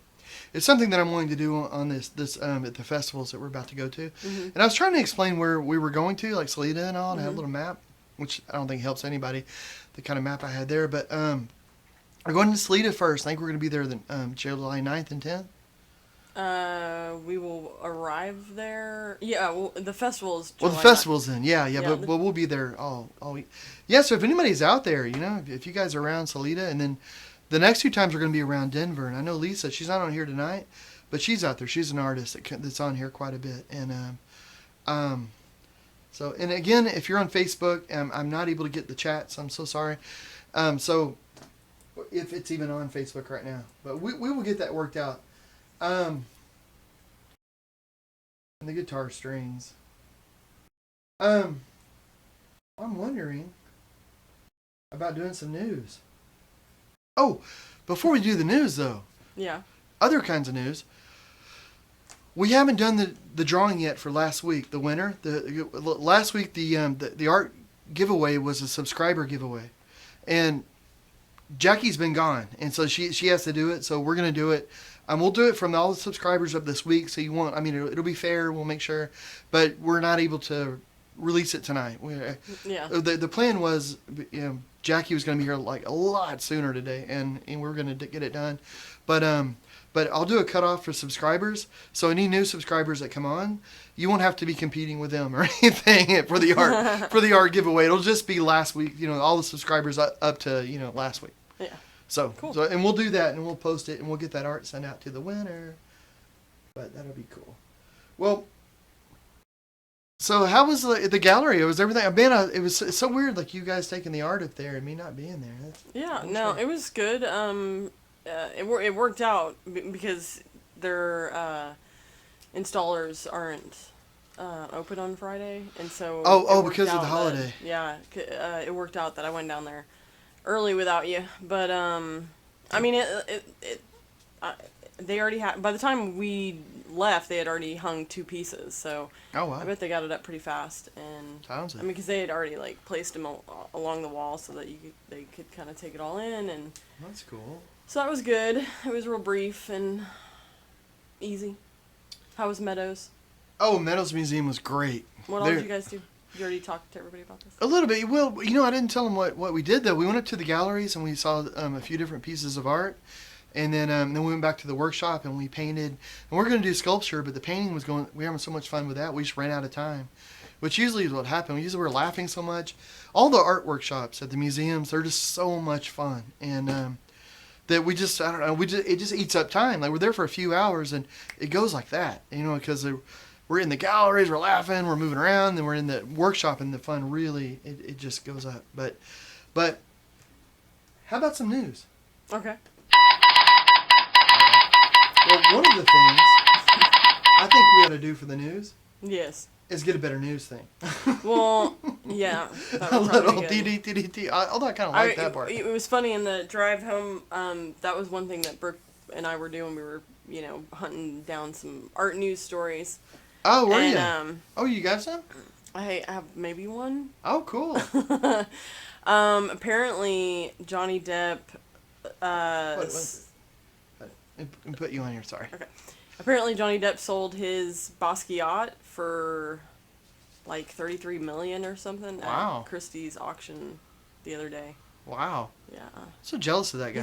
Speaker 1: it's something that I'm willing to do on this at the festivals that we're about to go to.
Speaker 2: Mm-hmm.
Speaker 1: And I was trying to explain where we were going to, like Salida and all, and I had a
Speaker 2: Mm-hmm.
Speaker 1: little map, which I don't think helps anybody, the kind of map I had there. But we're going to Salida first. I think we're going to be there July 9th and 10th.
Speaker 2: We will arrive there. Yeah, well, the festival is
Speaker 1: Well, the
Speaker 2: July
Speaker 1: festival's then, yeah,
Speaker 2: Yeah,
Speaker 1: but we'll be there all week. Yeah, so if anybody's out there, if you guys are around Salida, and then the next 2 times we're going to be around Denver, and I know Lisa, she's not on here tonight, but she's out there. She's an artist that's on here quite a bit, and So, and again, if you're on Facebook, I'm not able to get the chat, so I'm so sorry. So, if it's even on Facebook right now, but we will get that worked out. And the guitar strings. I'm wondering about doing some news. Oh, before we do the news though.
Speaker 2: Yeah.
Speaker 1: Other kinds of news. We haven't done the drawing yet for last week, the winner. Last week the art giveaway was a subscriber giveaway, and Jackie's been gone, and so she has to do it. So we're gonna do it. We'll do it from all the subscribers up this week. So you won't. I mean, it'll be fair. We'll make sure, but we're not able to release it tonight.
Speaker 2: Yeah.
Speaker 1: The plan was, Jackie was going to be here like a lot sooner today, and we're going to get it done, but I'll do a cutoff for subscribers. So any new subscribers that come on, you won't have to be competing with them or anything for the art giveaway. It'll just be last week. All the subscribers up to last week.
Speaker 2: Yeah.
Speaker 1: So
Speaker 2: cool.
Speaker 1: So and we'll do that, and we'll post it, and we'll get that art sent out to the winner. But that'll be cool. Well. So how was the gallery? It was everything. It's so weird, like you guys taking the art up there and me not being there.
Speaker 2: It was good. It worked out because their installers aren't open on Friday, and so
Speaker 1: because of the holiday.
Speaker 2: It worked out that I went down there early without you. But I mean they already had, by the time we left, they had already hung 2 pieces, so I bet they got it up pretty fast. And
Speaker 1: sounds
Speaker 2: I mean, because they had already like placed them along the wall so that they could kind of take it all in, and
Speaker 1: that's cool.
Speaker 2: So that was good. It was real brief and easy. How was Meadows?
Speaker 1: Oh, Meadows Museum was great.
Speaker 2: What all did you guys do? You already talked to everybody about this?
Speaker 1: A little bit. Well, I didn't tell them what we did though. We went up to the galleries and we saw a few different pieces of art. And then we went back to the workshop and we painted. And we're going to do sculpture, but the painting was going. We were having so much fun with that. We just ran out of time, which usually is what happened. We usually were laughing so much. All the art workshops at the museums, they're just so much fun, and that we just, I don't know. It just eats up time. Like we're there for a few hours and it goes like that, because we're in the galleries, we're laughing, we're moving around, then we're in the workshop, and the fun really it just goes up. But how about some news?
Speaker 2: Okay.
Speaker 1: Well, one of the things I think we ought to do for the news
Speaker 2: is
Speaker 1: get a better news thing.
Speaker 2: Well, yeah.
Speaker 1: A little DDTDT. Although I kind of like that part.
Speaker 2: It was funny in the drive home. That was one thing that Brooke and I were doing. We were, hunting down some art news stories.
Speaker 1: Oh, were you? You got some?
Speaker 2: I have maybe one.
Speaker 1: Oh, cool.
Speaker 2: Apparently Johnny Depp.
Speaker 1: Let me put you on here. Sorry.
Speaker 2: Okay. Apparently Johnny Depp sold his Basquiat for like $33 million or something at Christie's auction the other day.
Speaker 1: Wow.
Speaker 2: Yeah.
Speaker 1: So jealous of that guy.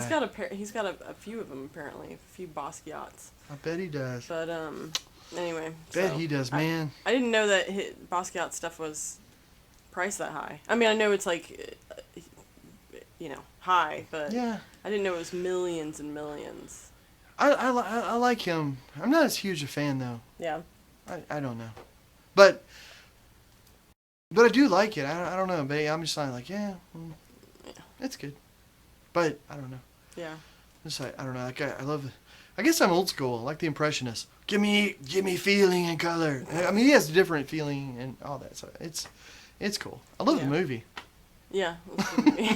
Speaker 2: He's got a few of them apparently, a few Basquiats.
Speaker 1: I bet he does.
Speaker 2: But anyway.
Speaker 1: Bet he does, man.
Speaker 2: I didn't know that Basquiat stuff was priced that high. I mean, I know it's like, high, but
Speaker 1: yeah.
Speaker 2: I didn't know it was millions and millions.
Speaker 1: I like him. I'm not as huge a fan though.
Speaker 2: Yeah.
Speaker 1: I don't know, but I do like it. I don't know, but I'm just like it's good, but I don't know.
Speaker 2: Yeah.
Speaker 1: Just I don't know. Like I love. I guess I'm old school. I like the Impressionists. Give me feeling and color. I mean, he has a different feeling and all that. So it's cool. I love the movie.
Speaker 2: Yeah. The movie.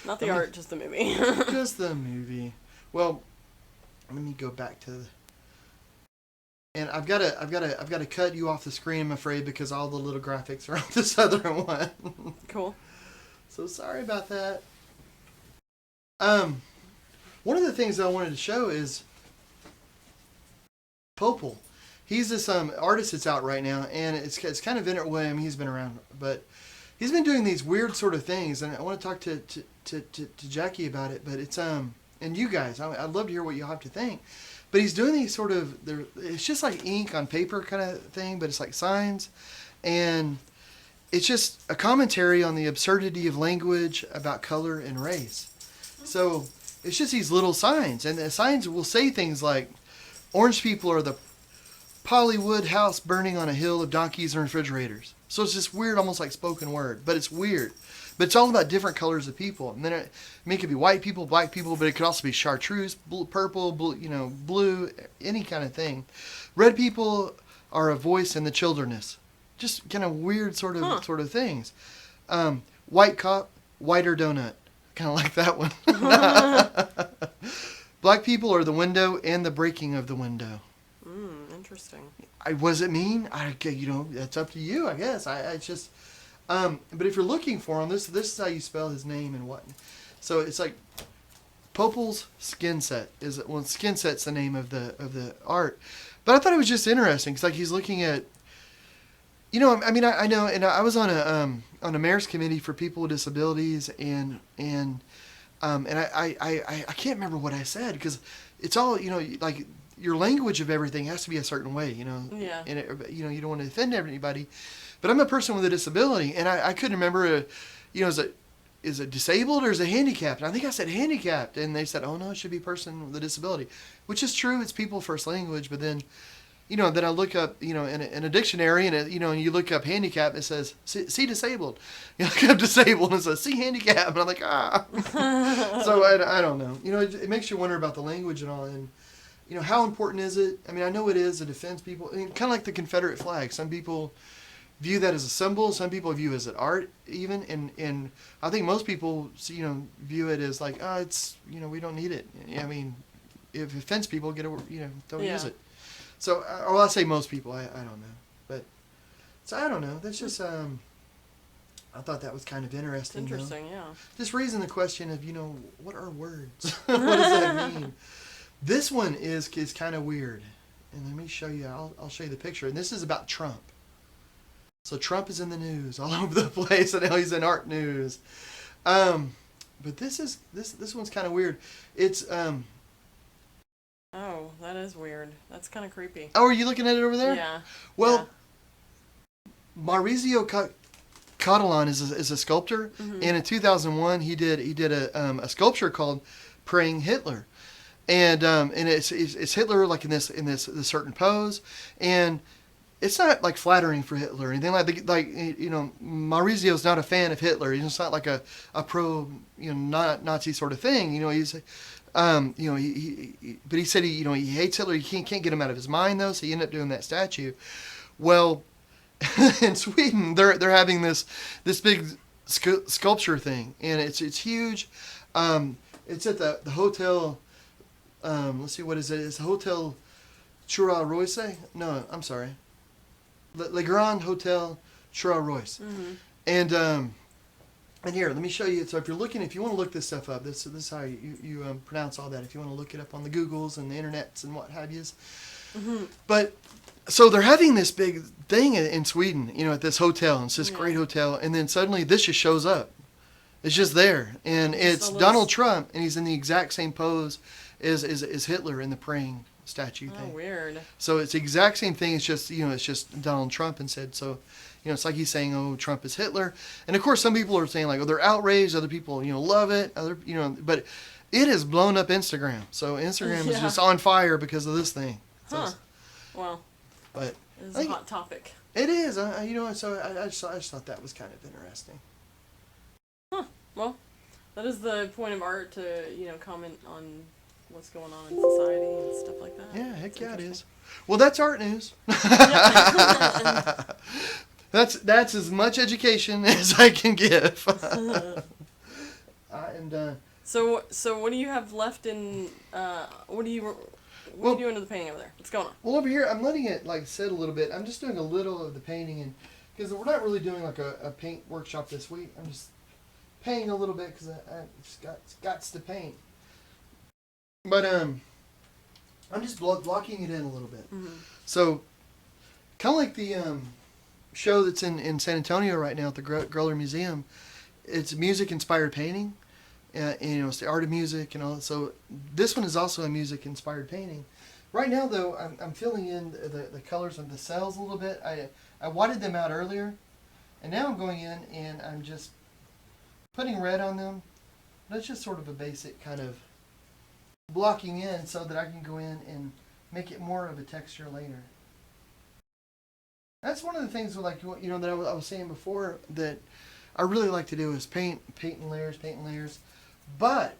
Speaker 2: Not the art, just the movie.
Speaker 1: Just the movie. Well, let me go back to and I've got to cut you off the screen, I'm afraid, because all the little graphics are on this other one.
Speaker 2: Cool.
Speaker 1: So sorry about that. One of the things I wanted to show is Popel. He's this artist that's out right now, and it's kind of interesting. He's been around, but he's been doing these weird sort of things, and I want to talk to Jackie about it. But it's and you guys, I'd love to hear what you have to think. But he's doing these sort of, it's just like ink on paper kind of thing, but it's like signs, and it's just a commentary on the absurdity of language about color and race. So it's just these little signs, and the signs will say things like, "Orange people are the Pollywood house burning on a hill of donkeys and refrigerators." So it's this weird, almost like spoken word, but it's weird. But it's all about different colors of people. And then it could be white people, black people, but it could also be chartreuse, blue, purple, blue, blue, any kind of thing. Red people are a voice in the childerness. Just kind of weird sort of things. White cop, whiter donut. Kind of like that one. Black people are the window and the breaking of the window.
Speaker 2: Interesting.
Speaker 1: What does it mean? That's up to you, I guess. It's just, but if you're looking for him, this is how you spell his name and what. So it's like Popel's Skin Set Skin Set's the name of the art. But I thought it was just interesting because like he's looking at, I know, and I was on a mayor's committee for people with disabilities, and I can't remember what I said because it's all like your language of everything has to be a certain way,
Speaker 2: Yeah.
Speaker 1: And you don't want to offend everybody, but I'm a person with a disability, and I couldn't remember, is it disabled or is it handicapped? And I think I said handicapped, and they said, oh no, it should be person with a disability, which is true. It's people first language, but then. Then I look up, in a dictionary, and and you look up handicap, it says see disabled. You look up disabled, and it says see handicap, and I'm like So I don't know. It makes you wonder about the language and all, and how important is it? I mean, I know it is. It offends people. Kind of like the Confederate flag. Some people view that as a symbol. Some people view it as an art, even, and I think most people view it as like it's we don't need it. I mean, if it offends people, don't use it. So, or I say most people, I don't know. But, so I don't know. That's just, I thought that was kind of interesting.
Speaker 2: Interesting, yeah.
Speaker 1: Just raising the question of, what are words? What does that mean? This one is kind of weird. And let me show you, I'll show you the picture. And this is about Trump. So Trump is in the news all over the place, and now he's in art news. But this one's kind of weird. It's,
Speaker 2: Oh, that is weird. That's kind of creepy.
Speaker 1: Oh, are you looking at it over there?
Speaker 2: Yeah.
Speaker 1: Well, yeah. Maurizio Catalan is a sculptor, and in 2001 he did a sculpture called "Praying Hitler," and it's Hitler like in this certain pose, and it's not like flattering for Hitler or anything Maurizio's not a fan of Hitler. He's not like a pro Nazi sort of thing. He's but he said he hates Hitler. He can't get him out of his mind though, so he ended up doing that statue. Well, in Sweden, they're having this big sculpture thing, and it's huge. It's at the hotel. Let's see, what is it? It's Hotel Chura Royce. No, I'm sorry. Le Grand Hotel Chura Royce. And here, let me show you. So if you want to look this stuff up, this is how you pronounce all that. If you want to look it up on the Googles and the internets and what have yous. But so they're having this big thing in Sweden, at this hotel. And it's this great hotel, and then suddenly this just shows up. It's just there, and it's Donald Trump, and he's in the exact same pose as Hitler in the praying statue thing.
Speaker 2: Oh, weird.
Speaker 1: So it's the exact same thing. It's just it's just Donald Trump, and said so. It's like he's saying, "Oh, Trump is Hitler," and of course, some people are saying like, "Oh, they're outraged." Other people, love it. But it has blown up Instagram. So Instagram is just on fire because of this thing. So,
Speaker 2: well,
Speaker 1: but
Speaker 2: it's a hot topic.
Speaker 1: It is. So I just thought that was kind of interesting.
Speaker 2: Well, that is the point of art to comment on what's going on in society and stuff like that.
Speaker 1: Yeah, heck yeah, it is. Well, that's art news. That's as much education as I can give.
Speaker 2: So what do you have left in? What are you doing to the painting over there? What's going on?
Speaker 1: Well, over here I'm letting it sit a little bit. I'm just doing a little of the painting, and because we're not really doing like a paint workshop this week, I'm just painting a little bit because I just got to paint. But I'm just blocking it in a little bit. So kind of like the show that's in San Antonio right now at the Greller Museum. It's music-inspired painting, and it's the art of music and all that. So this one is also a music-inspired painting. Right now, though, I'm filling in the colors of the cells a little bit. I wadded them out earlier, and now I'm going in and I'm just putting red on them. That's just sort of a basic kind of blocking in so that I can go in and make it more of a texture later. That's one of the things like that I was saying before that I really like to do is paint in layers, But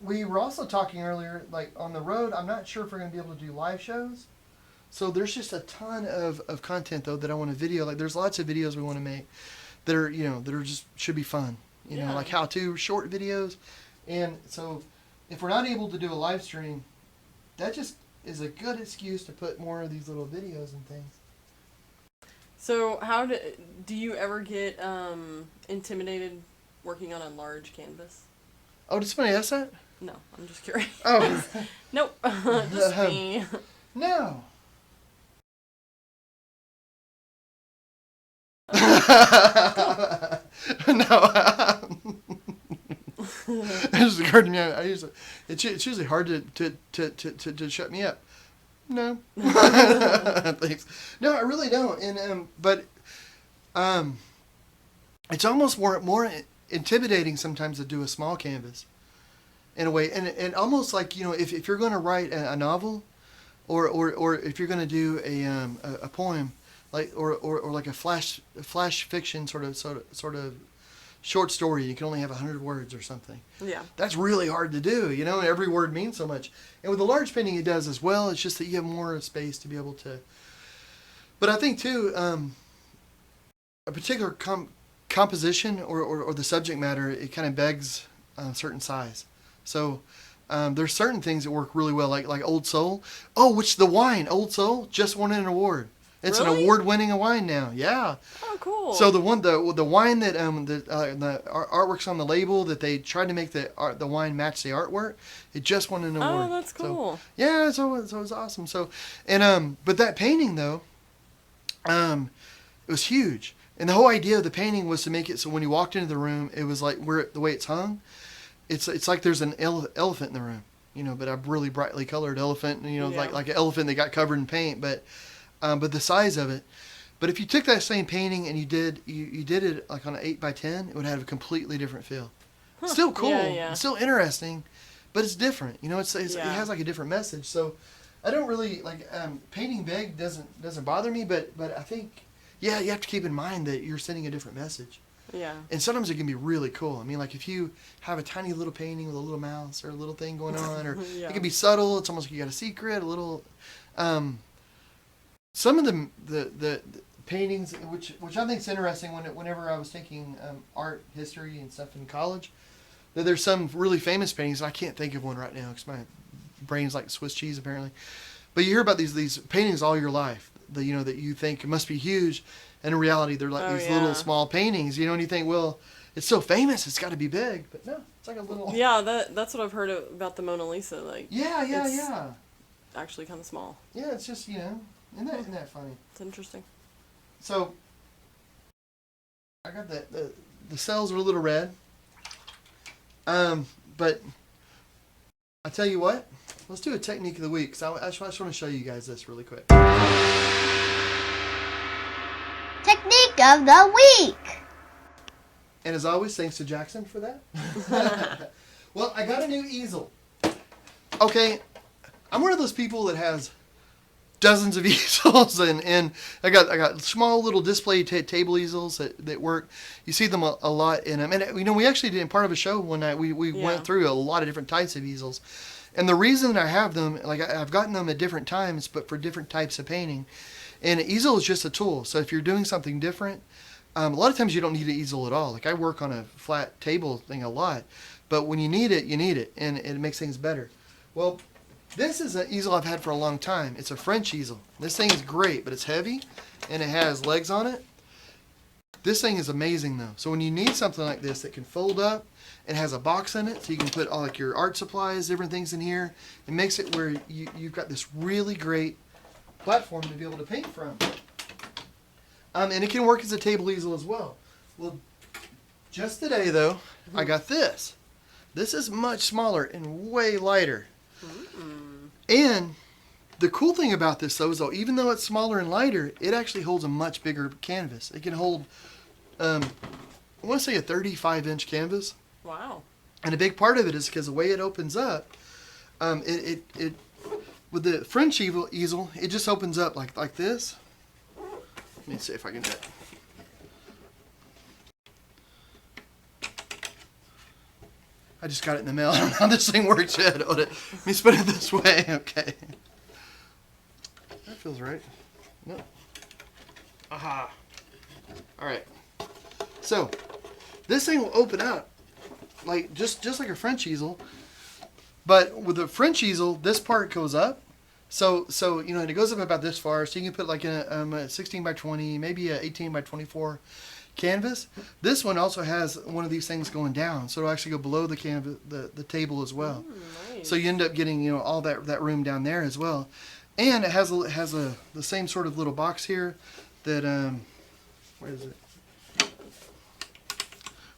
Speaker 1: we were also talking earlier, like on the road. I'm not sure if we're going to be able to do live shows. So there's just a ton of content though that I want to video. Like there's lots of videos we want to make that are that are just should be fun. Like how to short videos. And so if we're not able to do a live stream, that just is a good excuse to put more of these little videos and things.
Speaker 2: So do you ever get intimidated working on a large canvas?
Speaker 1: Oh, did somebody ask that?
Speaker 2: No, I'm just curious.
Speaker 1: Oh.
Speaker 2: Nope, just me.
Speaker 1: No. No. It just occurred to me. It's usually hard to shut me up. No. Thanks. No, I really don't. And but it's almost more intimidating sometimes to do a small canvas, in a way, and almost like if you're going to write a novel, or if you're going to do a poem, or like a flash fiction sort of short story, you can only have 100 words or something.
Speaker 2: Yeah. That's
Speaker 1: really hard to do, every word means so much. And with a large painting it does as well, it's just that you have more space to be able to. But I think too, a particular composition or the subject matter, it kind of begs a certain size. So there's certain things that work really well, like Old Soul. Oh, which the wine, Old Soul, just won an award. It's
Speaker 2: really?
Speaker 1: An award-winning wine now. Yeah.
Speaker 2: Oh, cool.
Speaker 1: So the wine that the artwork's on the label, that they tried to make the wine match the artwork, it just won an award.
Speaker 2: Oh, that's cool.
Speaker 1: So, yeah, so it was awesome. So but that painting though, it was huge, and the whole idea of the painting was to make it so when you walked into the room, it was like the way it's hung, it's like there's an elephant in the room, but a really brightly colored elephant, like an elephant that got covered in paint, but the size of it. But if you took that same painting and you did it like on an 8x10, it would have a completely different feel. Huh. Still cool, It's still interesting, but it's different. It has like a different message. So I don't really like painting big doesn't bother me, but I think you have to keep in mind that you're sending a different message.
Speaker 2: Yeah.
Speaker 1: And sometimes it can be really cool. I mean, like if you have a tiny little painting with a little mouse or a little thing going on, or it can be subtle. It's almost like you got a secret, a little. Some of the paintings, which I think is interesting, whenever I was taking art history and stuff in college, that there's some really famous paintings. I can't think of one right now because my brain's like Swiss cheese apparently. But you hear about these paintings all your life, that you think must be huge, and in reality they're like these little small paintings. And you think, well, it's so famous, it's got to be big, but no, it's like a little.
Speaker 2: Yeah, that's what I've heard about the Mona Lisa. Like.
Speaker 1: Yeah.
Speaker 2: Actually, kind of small.
Speaker 1: Yeah, it's just Isn't that funny?
Speaker 2: It's interesting.
Speaker 1: So, I got the cells are a little red. But I tell you what, let's do a technique of the week. So I just want to show you guys this really quick.
Speaker 3: Technique of the week.
Speaker 1: And as always, thanks to Jackson for that. Well, I got a new easel. Okay, I'm one of those people that has dozens of easels, and I got small little display table easels that work. You see them a lot in them, and we actually did part of a show one night. We went through a lot of different types of easels, and the reason I have them, like I've gotten them at different times, but for different types of painting. And an easel is just a tool. So if you're doing something different, a lot of times you don't need an easel at all. Like I work on a flat table thing a lot, but when you need it, and it makes things better. Well, this is an easel I've had for a long time. It's a French easel. This thing is great, but it's heavy, and it has legs on it. This thing is amazing, though. So when you need something like this that can fold up, it has a box in it, so you can put all like your art supplies, different things in here. It makes it where you've got this really great platform to be able to paint from. And it can work as a table easel as well. Well, just today, though, I got this. This is much smaller and way lighter. And the cool thing about this, though, is even though it's smaller and lighter, it actually holds a much bigger canvas. It can hold, I want to say a 35-inch canvas.
Speaker 2: Wow.
Speaker 1: And a big part of it is because the way it opens up, it with the French easel, it just opens up like this. Let me see if I can do it. I just got it in the mail. I don't know how this thing works yet. Hold it. Let me spin it this way. Okay. That feels right. Nope. Aha. All right. So, this thing will open up like just like a French easel. But with a French easel, this part goes up. So you know, and it goes up about this far. So you can put like a 16 by 20, maybe a 18 by 24 canvas. This one also has one of these things going down, so it'll actually go below the canvas, the table as well.
Speaker 2: Nice.
Speaker 1: So you end up getting, you know, all that room down there as well, and it has the same sort of little box here that where is it?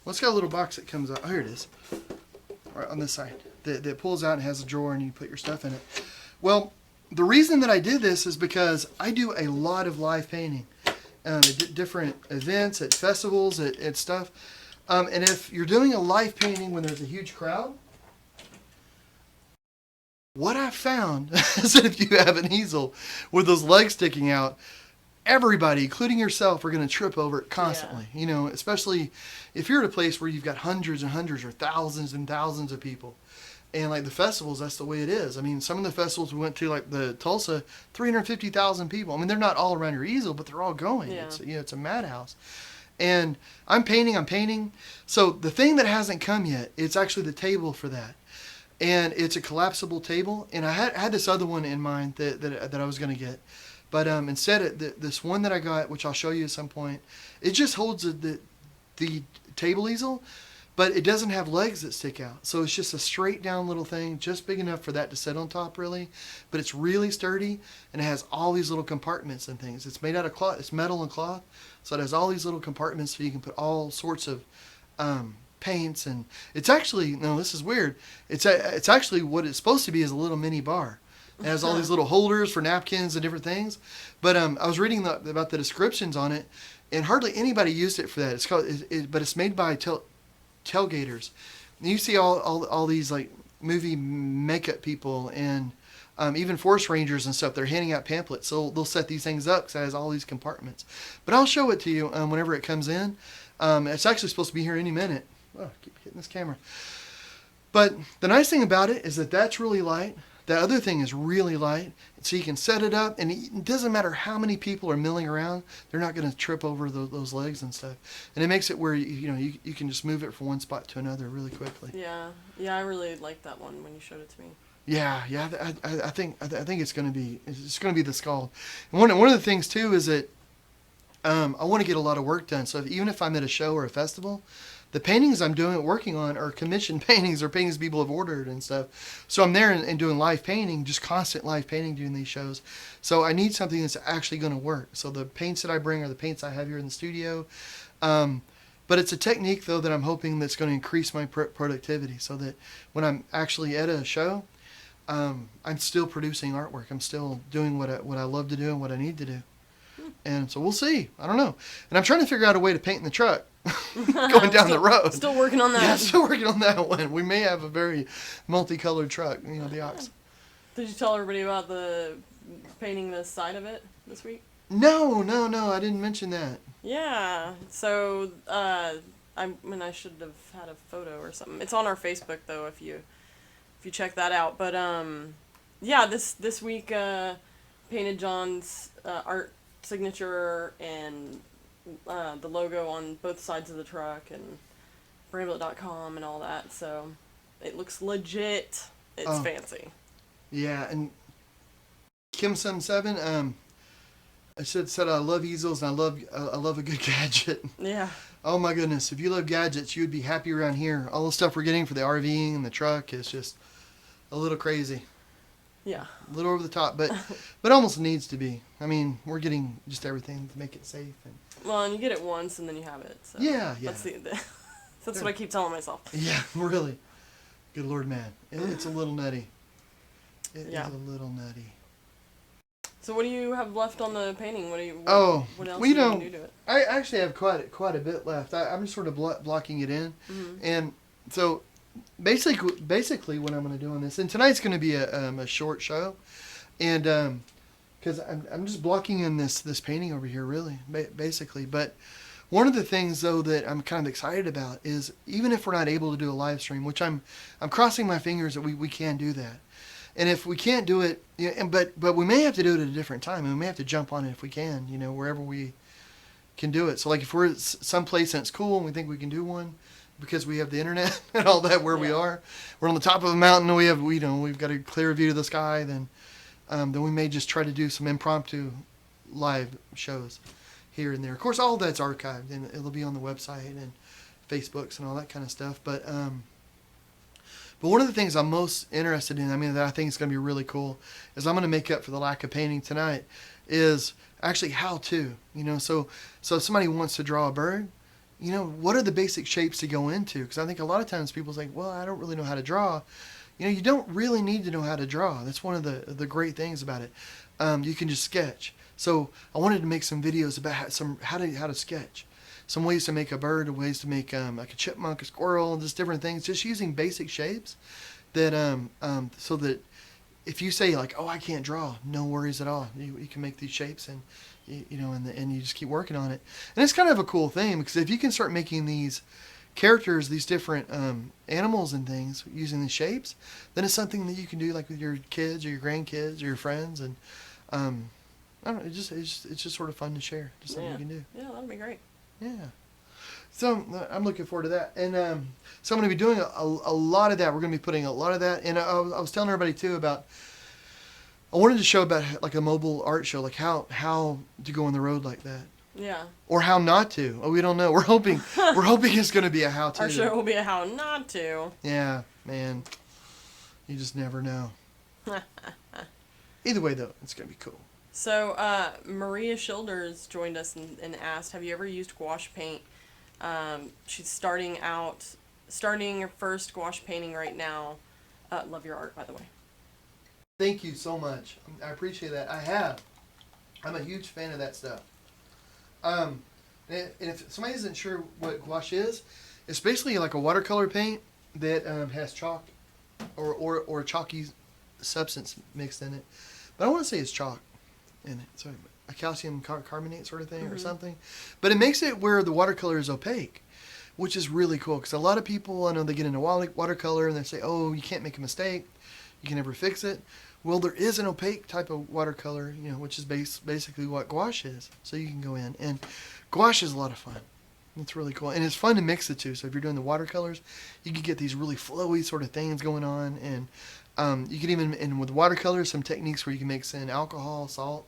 Speaker 1: Well, it's got a little box that comes out. Oh, here it is, right on this side. That pulls out and has a drawer, and you put your stuff in it. Well, the reason that I did this is because I do a lot of live painting. At different events, at festivals, at stuff. And if you're doing a live painting when there's a huge crowd, what I've found is that if you have an easel with those legs sticking out, everybody, including yourself, are going to trip over it constantly. Yeah. You know, especially if you're at a place where you've got hundreds and hundreds or thousands and thousands of people. And like the festivals, that's the way it is. I mean, some of the festivals we went to, like the Tulsa, 350,000 people. I mean, they're not all around your easel, but they're all going. Yeah. It's, you know, it's a madhouse. And I'm painting. So the thing that hasn't come yet, it's actually the table for that. And it's a collapsible table. And I had this other one in mind that I was going to get. But instead, this one that I got, which I'll show you at some point, it just holds the table easel. But it doesn't have legs that stick out. So it's just a straight down little thing, just big enough for that to sit on top, really. But it's really sturdy, and it has all these little compartments and things. It's made out of cloth. It's metal and cloth. So it has all these little compartments so you can put all sorts of paints. And it's actually, no, this is weird. It's actually what it's supposed to be is a little mini bar. It has all these little holders for napkins and different things. But I was reading about the descriptions on it, and hardly anybody used it for that. It's called, but it's made by tailgaters. And you see all these like movie makeup people and even forest rangers and stuff. They're handing out pamphlets, so they'll set these things up because it has all these compartments. But I'll show it to you whenever it comes in. It's actually supposed to be here any minute. Oh, I keep hitting this camera. But the nice thing about it is that that's really light. The other thing is really light, so you can set it up, and it doesn't matter how many people are milling around, they're not going to trip over those legs and stuff. And it makes it where you can just move it from one spot to another really quickly.
Speaker 2: Yeah, I really liked that one when you showed it to me.
Speaker 1: Yeah, I think it's going to be the Scald. And one of the things too is that I want to get a lot of work done. So even if I'm at a show or a festival, the paintings I'm working on are commissioned paintings or paintings people have ordered and stuff. So I'm there and doing live painting, just constant live painting during these shows. So I need something that's actually going to work. So the paints that I bring are the paints I have here in the studio. But it's a technique, though, that I'm hoping that's going to increase my productivity so that when I'm actually at a show, I'm still producing artwork. I'm still doing what I love to do and what I need to do. And so we'll see. I don't know. And I'm trying to figure out a way to paint in the truck going down the road.
Speaker 2: Still working on that.
Speaker 1: Yeah, still working on that one. We may have a very multicolored truck, the Ox.
Speaker 2: Did you tell everybody about the painting the side of it this week?
Speaker 1: No, I didn't mention that.
Speaker 2: Yeah. So, I should have had a photo or something. It's on our Facebook, though, if you check that out. But, yeah, this week, painted John's art signature and the logo on both sides of the truck and Bramblitt.com and all that. So it looks legit. It's fancy.
Speaker 1: Yeah, and Kim77, I said I love easels and I love a good gadget.
Speaker 2: Yeah.
Speaker 1: Oh my goodness, if you love gadgets, you would be happy around here. All the stuff we're getting for the RVing and the truck is just a little crazy.
Speaker 2: Yeah.
Speaker 1: A little over the top, but almost needs to be. I mean, we're getting just everything to make it safe.
Speaker 2: And you get it once and then you have it. So
Speaker 1: yeah.
Speaker 2: That's what I keep telling myself.
Speaker 1: Yeah, really. Good Lord, man. It's a little nutty. It is a little nutty.
Speaker 2: So what do you have left on the painting? What else do you do to it?
Speaker 1: I actually have quite a bit left. I'm just sort of blocking it in. Mm-hmm. And so basically what I'm going to do on this, and tonight's going to be a short show, and because I'm just blocking in this painting over here, really, basically. But one of the things, though, that I'm kind of excited about is even if we're not able to do a live stream, which I'm crossing my fingers that we can do that. And if we can't do it, but we may have to do it at a different time, and we may have to jump on it if we can, wherever we can do it. So like if we're someplace and it's cool and we think we can do one because we have the internet and all that where we are, we're on the top of a mountain and we've got a clear view of the sky, then we may just try to do some impromptu live shows here and there. Of course, all of that's archived and it'll be on the website and Facebooks and all that kind of stuff. But one of the things I'm most interested in, that I think is going to be really cool, is I'm going to make up for the lack of painting tonight, is actually how to. So if somebody wants to draw a bird, what are the basic shapes to go into? Because I think a lot of times people say, well, I don't really know how to draw. You don't really need to know how to draw. That's one of the great things about it. You can just sketch. So I wanted to make some videos about how to sketch. Some ways to make a bird, ways to make like a chipmunk, a squirrel, just different things, just using basic shapes that so that if you say like, oh, I can't draw, no worries at all. You can make these shapes and and you just keep working on it. And it's kind of a cool thing because if you can start making these characters, these different animals and things using the shapes, then it's something that you can do like with your kids or your grandkids or your friends, and I don't know, it's just sort of fun to share. Just something you can do.
Speaker 2: Yeah, that'd be great.
Speaker 1: Yeah. So I'm looking forward to that. And so I'm going to be doing a lot of that. We're going to be putting a lot of that. And I was telling everybody, too, about I wanted to show about like a mobile art show, like how to go on the road like that.
Speaker 2: Yeah.
Speaker 1: Or how not to. Oh, we don't know. We're hoping it's going to be a how to.
Speaker 2: Our show will be a how not to.
Speaker 1: Yeah, man. You just never know. Either way, though, it's going to be cool.
Speaker 2: So, Maria Schilders joined us and asked, have you ever used gouache paint? She's starting her first gouache painting right now. Love your art, by the way.
Speaker 1: Thank you so much. I appreciate that. I have. I'm a huge fan of that stuff. And if somebody isn't sure what gouache is, it's basically like a watercolor paint that has chalk or chalky substance mixed in it. But I want to say it's chalk in it. So a calcium carbonate sort of thing or something. But it makes it where the watercolor is opaque, which is really cool. Because a lot of people, I know they get into watercolor and they say, oh, you can't make a mistake. You can never fix it. Well, there is an opaque type of watercolor, which is basically what gouache is. So you can go in. And gouache is a lot of fun. It's really cool. And it's fun to mix the two. So if you're doing the watercolors, you can get these really flowy sort of things going on. And you can even, and with watercolors, some techniques where you can mix in alcohol, salt,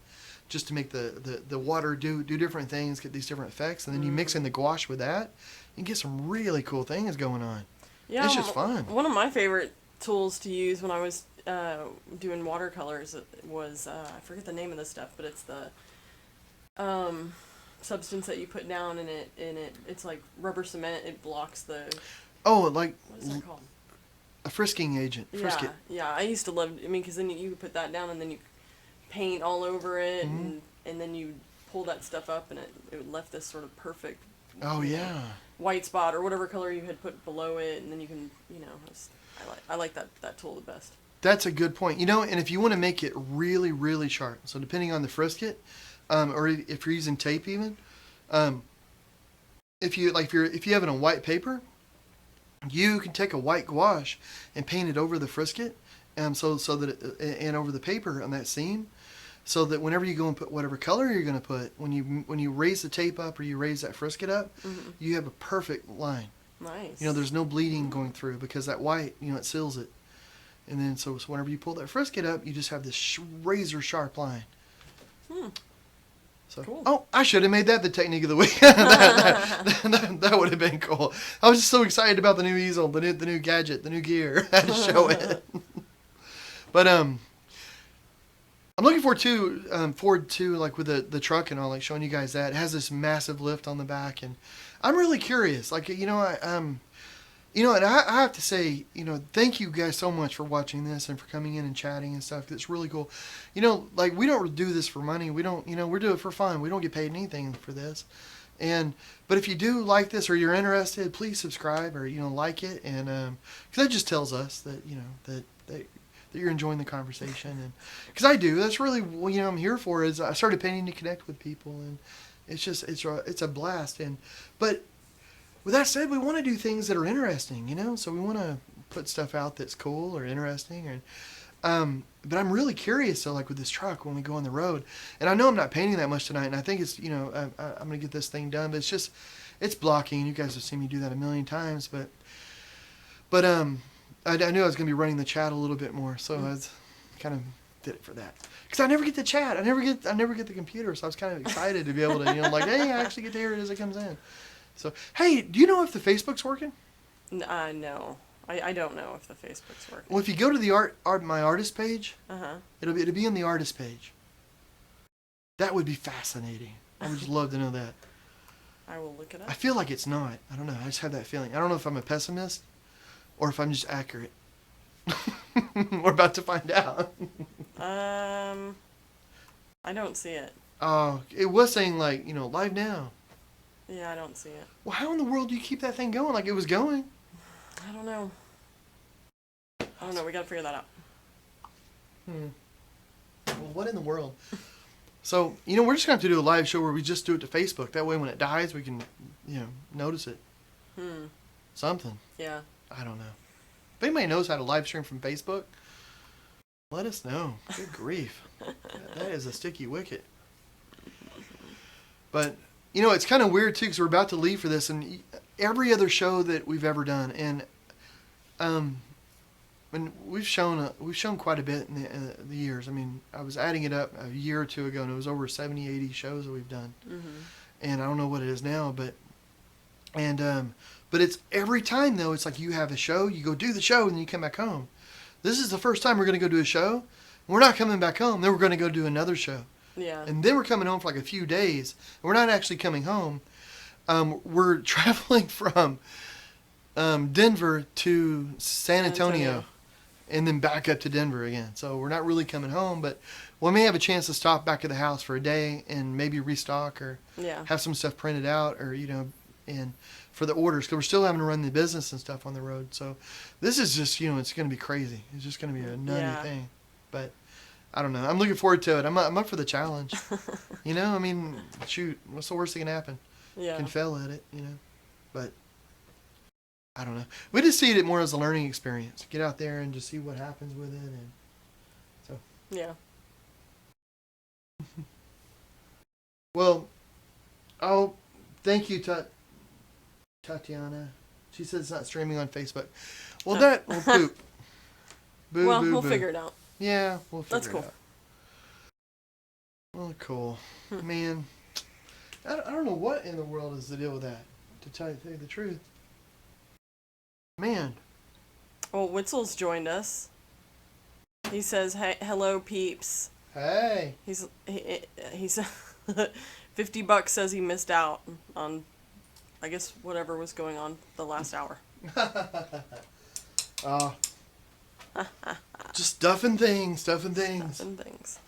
Speaker 1: just to make the water do different things, get these different effects. And then you mix in the gouache with that, you can get some really cool things going on.
Speaker 2: Yeah,
Speaker 1: it's just fun.
Speaker 2: One of my favorite tools to use when I was doing watercolors was I forget the name of the stuff, but it's the substance that you put down in it. It's like rubber cement. It blocks the.
Speaker 1: Oh, like.
Speaker 2: What is that called?
Speaker 1: A frisking agent. Frisk it.
Speaker 2: Yeah. I used to love. Because then you put that down and then you paint all over it, and then you pull that stuff up and it left this sort of perfect.
Speaker 1: Oh yeah.
Speaker 2: White spot or whatever color you had put below it, and then you can I like that tool the best.
Speaker 1: That's a good point. And if you want to make it really, really sharp, so depending on the frisket, or if you're using tape even, if you have it on white paper, you can take a white gouache and paint it over the frisket, so that and over the paper on that seam, so that whenever you go and put whatever color you're going to put, when you raise the tape up or you raise that frisket up, you have a perfect line.
Speaker 2: Nice.
Speaker 1: There's no bleeding going through because that white, it seals it. And then so whenever you pull that frisket up, you just have this razor sharp line. So,
Speaker 2: cool.
Speaker 1: Oh, I should have made that the technique of the week. that would have been cool. I was just so excited about the new easel, the new gadget, the new gear. I had to show it. But I'm looking forward to like with the truck and all, like showing you guys that. It has this massive lift on the back, and I'm really curious. Like and I have to say, thank you guys so much for watching this and for coming in and chatting and stuff. It's really cool. Like we don't do this for money. We don't, we're doing it for fun. We don't get paid anything for this. But if you do like this or you're interested, please subscribe or, like it. And, cause that just tells us that, that that you're enjoying the conversation, and because I do, that's really what I'm here for. Is I started painting to connect with people, and it's a blast. And but with that said, we want to do things that are interesting, So we want to put stuff out that's cool or interesting, but I'm really curious, though, like with this truck when we go on the road. And I know I'm not painting that much tonight, and I think it's, I'm going to get this thing done. But it's blocking. You guys have seen me do that a million times. But I knew I was going to be running the chat a little bit more, so I was kind of did it for that. Because I never get the chat. I never get the computer, so I was kind of excited to be able to, like, hey, I actually get to hear it as it comes in. So, hey, do you know if the Facebook's working?
Speaker 2: No. I don't know if the Facebook's working.
Speaker 1: Well, if you go to the my artist page,
Speaker 2: Uh-huh.
Speaker 1: it'll be on the artist page. That would be fascinating. I would just love to know that.
Speaker 2: I will look it up.
Speaker 1: I feel like it's not. I don't know. I just have that feeling. I don't know if I'm a pessimist or if I'm just accurate. We're about to find out.
Speaker 2: I don't see it.
Speaker 1: Oh, it was saying like, live now.
Speaker 2: Yeah, I don't see it.
Speaker 1: Well, how in the world do you keep that thing going? Like it was going.
Speaker 2: I don't know. We gotta figure that out.
Speaker 1: Well, what in the world? So, we're just going to have to do a live show where we just do it to Facebook. That way when it dies, we can, notice it. Something.
Speaker 2: Yeah.
Speaker 1: I don't know. If anybody knows how to live stream from Facebook, let us know. Good grief. That is a sticky wicket. But, it's kind of weird, too, because we're about to leave for this. And every other show that we've ever done, and we've shown quite a bit in the years. I mean, I was adding it up a year or two ago, and it was over 70, 80 shows that we've done. Mm-hmm. And I don't know what it is now, but it's every time, though, it's like you have a show, you go do the show, and then you come back home. This is the first time we're going to go do a show. We're not coming back home. Then we're going to go do another show.
Speaker 2: Yeah.
Speaker 1: And then we're coming home for like a few days. We're not actually coming home. We're traveling from Denver to San Antonio and then back up to Denver again. So we're not really coming home, but we may have a chance to stop back at the house for a day and maybe restock or have some stuff printed out or, and for the orders, because we're still having to run the business and stuff on the road. So this is just, it's going to be crazy. It's just going to be a nutty thing. But I don't know. I'm looking forward to it. I'm up for the challenge. I mean, shoot, what's the worst that can happen?
Speaker 2: Yeah.
Speaker 1: You can fail at it, But I don't know. We just see it more as a learning experience. Get out there and just see what happens with it, and so.
Speaker 2: Yeah.
Speaker 1: Well, thank you, Tatiana. She says it's not streaming on Facebook. Well, that will poop. Boo,
Speaker 2: well,
Speaker 1: boo,
Speaker 2: we'll
Speaker 1: boo.
Speaker 2: figure it out.
Speaker 1: Yeah, we'll figure
Speaker 2: That's cool.
Speaker 1: it out. Well, cool. Man, I don't know what in the world is the deal with that, to tell you the truth. Man.
Speaker 2: Well, Witzel's joined us. He says, "Hey, hello, peeps."
Speaker 1: Hey.
Speaker 2: He's $50 says he missed out on, I guess, whatever was going on the last hour.
Speaker 1: Just stuffing things.
Speaker 2: Stuffing things.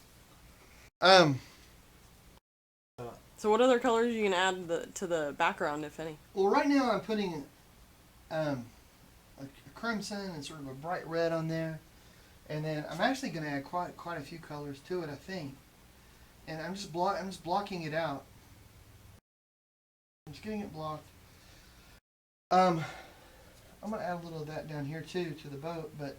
Speaker 2: So what other colors you can add to the background, if any?
Speaker 1: Well, right now I'm putting a crimson and sort of a bright red on there, and then I'm actually going to add quite a few colors to it, I think. And I'm just blocking it out. I'm just getting it blocked. I'm going to add a little of that down here too to the boat, but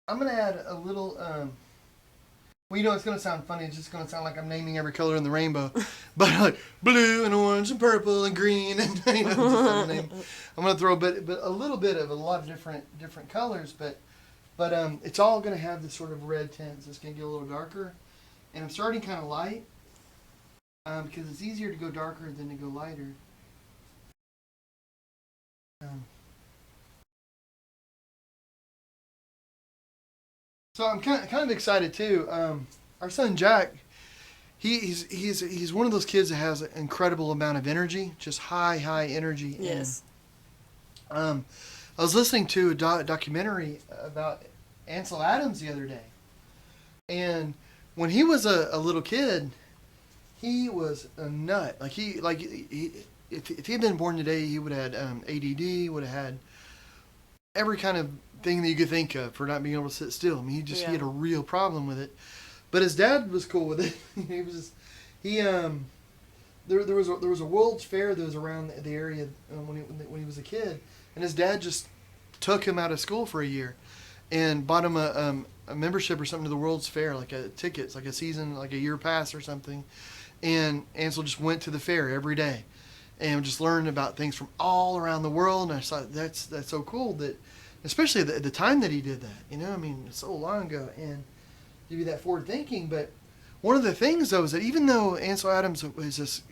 Speaker 1: I'm going to add a little. Well, it's going to sound funny. It's just going to sound like I'm naming every color in the rainbow. But like blue and orange and purple and green and just name. I'm going to throw but a little bit of a lot of different colors, but it's all going to have this sort of red tint. So it's going to get a little darker. And I'm starting kind of light because it's easier to go darker than to go lighter. So I'm kind of excited too. Our son Jack, he's one of those kids that has an incredible amount of energy, just high energy.
Speaker 2: Yes.
Speaker 1: And, I was listening to a documentary about Ansel Adams the other day, and when he was a little kid, he was a nut. Like if he had been born today, he would have had ADD, would have had every kind of thing that you could think of for not being able to sit still. I mean, he had a real problem with it. But his dad was cool with it. He was just, he there was a World's Fair that was around the area when he was a kid, and his dad just took him out of school for a year, and bought him a membership or something to the World's Fair, like a tickets, like a season, like a year pass or something. And Ansel just went to the fair every day, and just learned about things from all around the world. And I thought that's so cool, that especially at the time that he did that. You know, I mean, it's so long ago, and give you that forward thinking. But one of the things though is that even though Ansel Adams was this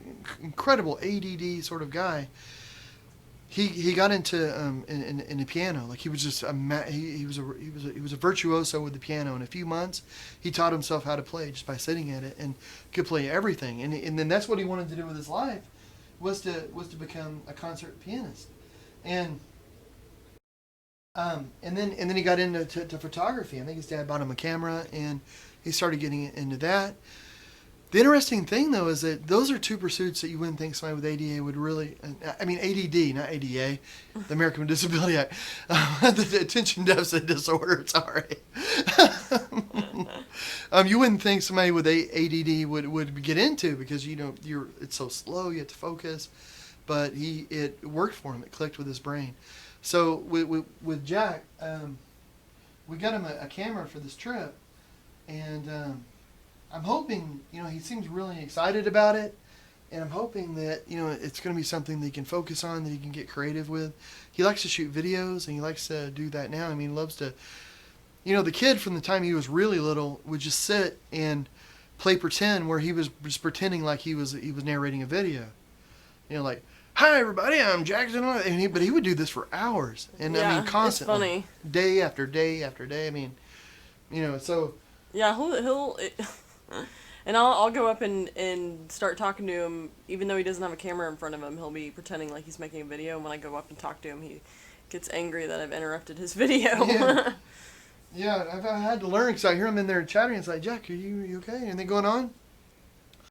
Speaker 1: incredible ADD sort of guy, he got into in the piano. Like he was just he was a virtuoso with the piano. In a few months, he taught himself how to play just by sitting at it, and could play everything. And then that's what he wanted to do with his life, was to become a concert pianist. And then he got into photography. I think his dad bought him a camera, and he started getting into that. The interesting thing, though, is that those are two pursuits that you wouldn't think somebody with ADA would really... I mean, ADD, not ADA, the American with Disability Act. The Attention Deficit Disorder, sorry. You wouldn't think somebody with ADD would get into, because, you know, it's so slow, you have to focus. But it worked for him. It clicked with his brain. So with Jack, we got him a camera for this trip, and... I'm hoping, you know, he seems really excited about it, and I'm hoping that, you know, it's going to be something that he can focus on, that he can get creative with. He likes to shoot videos, and he likes to do that now. I mean, he loves to, you know, the kid from the time he was really little would just sit and play pretend, where he was just pretending like he was narrating a video. You know, like, "Hi everybody, I'm Jackson," but he would do this for hours, and I mean constantly,
Speaker 2: it's funny.
Speaker 1: Day after day after day. I mean, you know, so
Speaker 2: yeah, he'll and I'll go up and start talking to him, even though he doesn't have a camera in front of him. He'll be pretending like he's making a video, and when I go up and talk to him, he gets angry that I've interrupted his video.
Speaker 1: Yeah. Yeah, I've had to learn, because I hear him in there chattering. It's like, "Jack, are you okay? Anything going on?"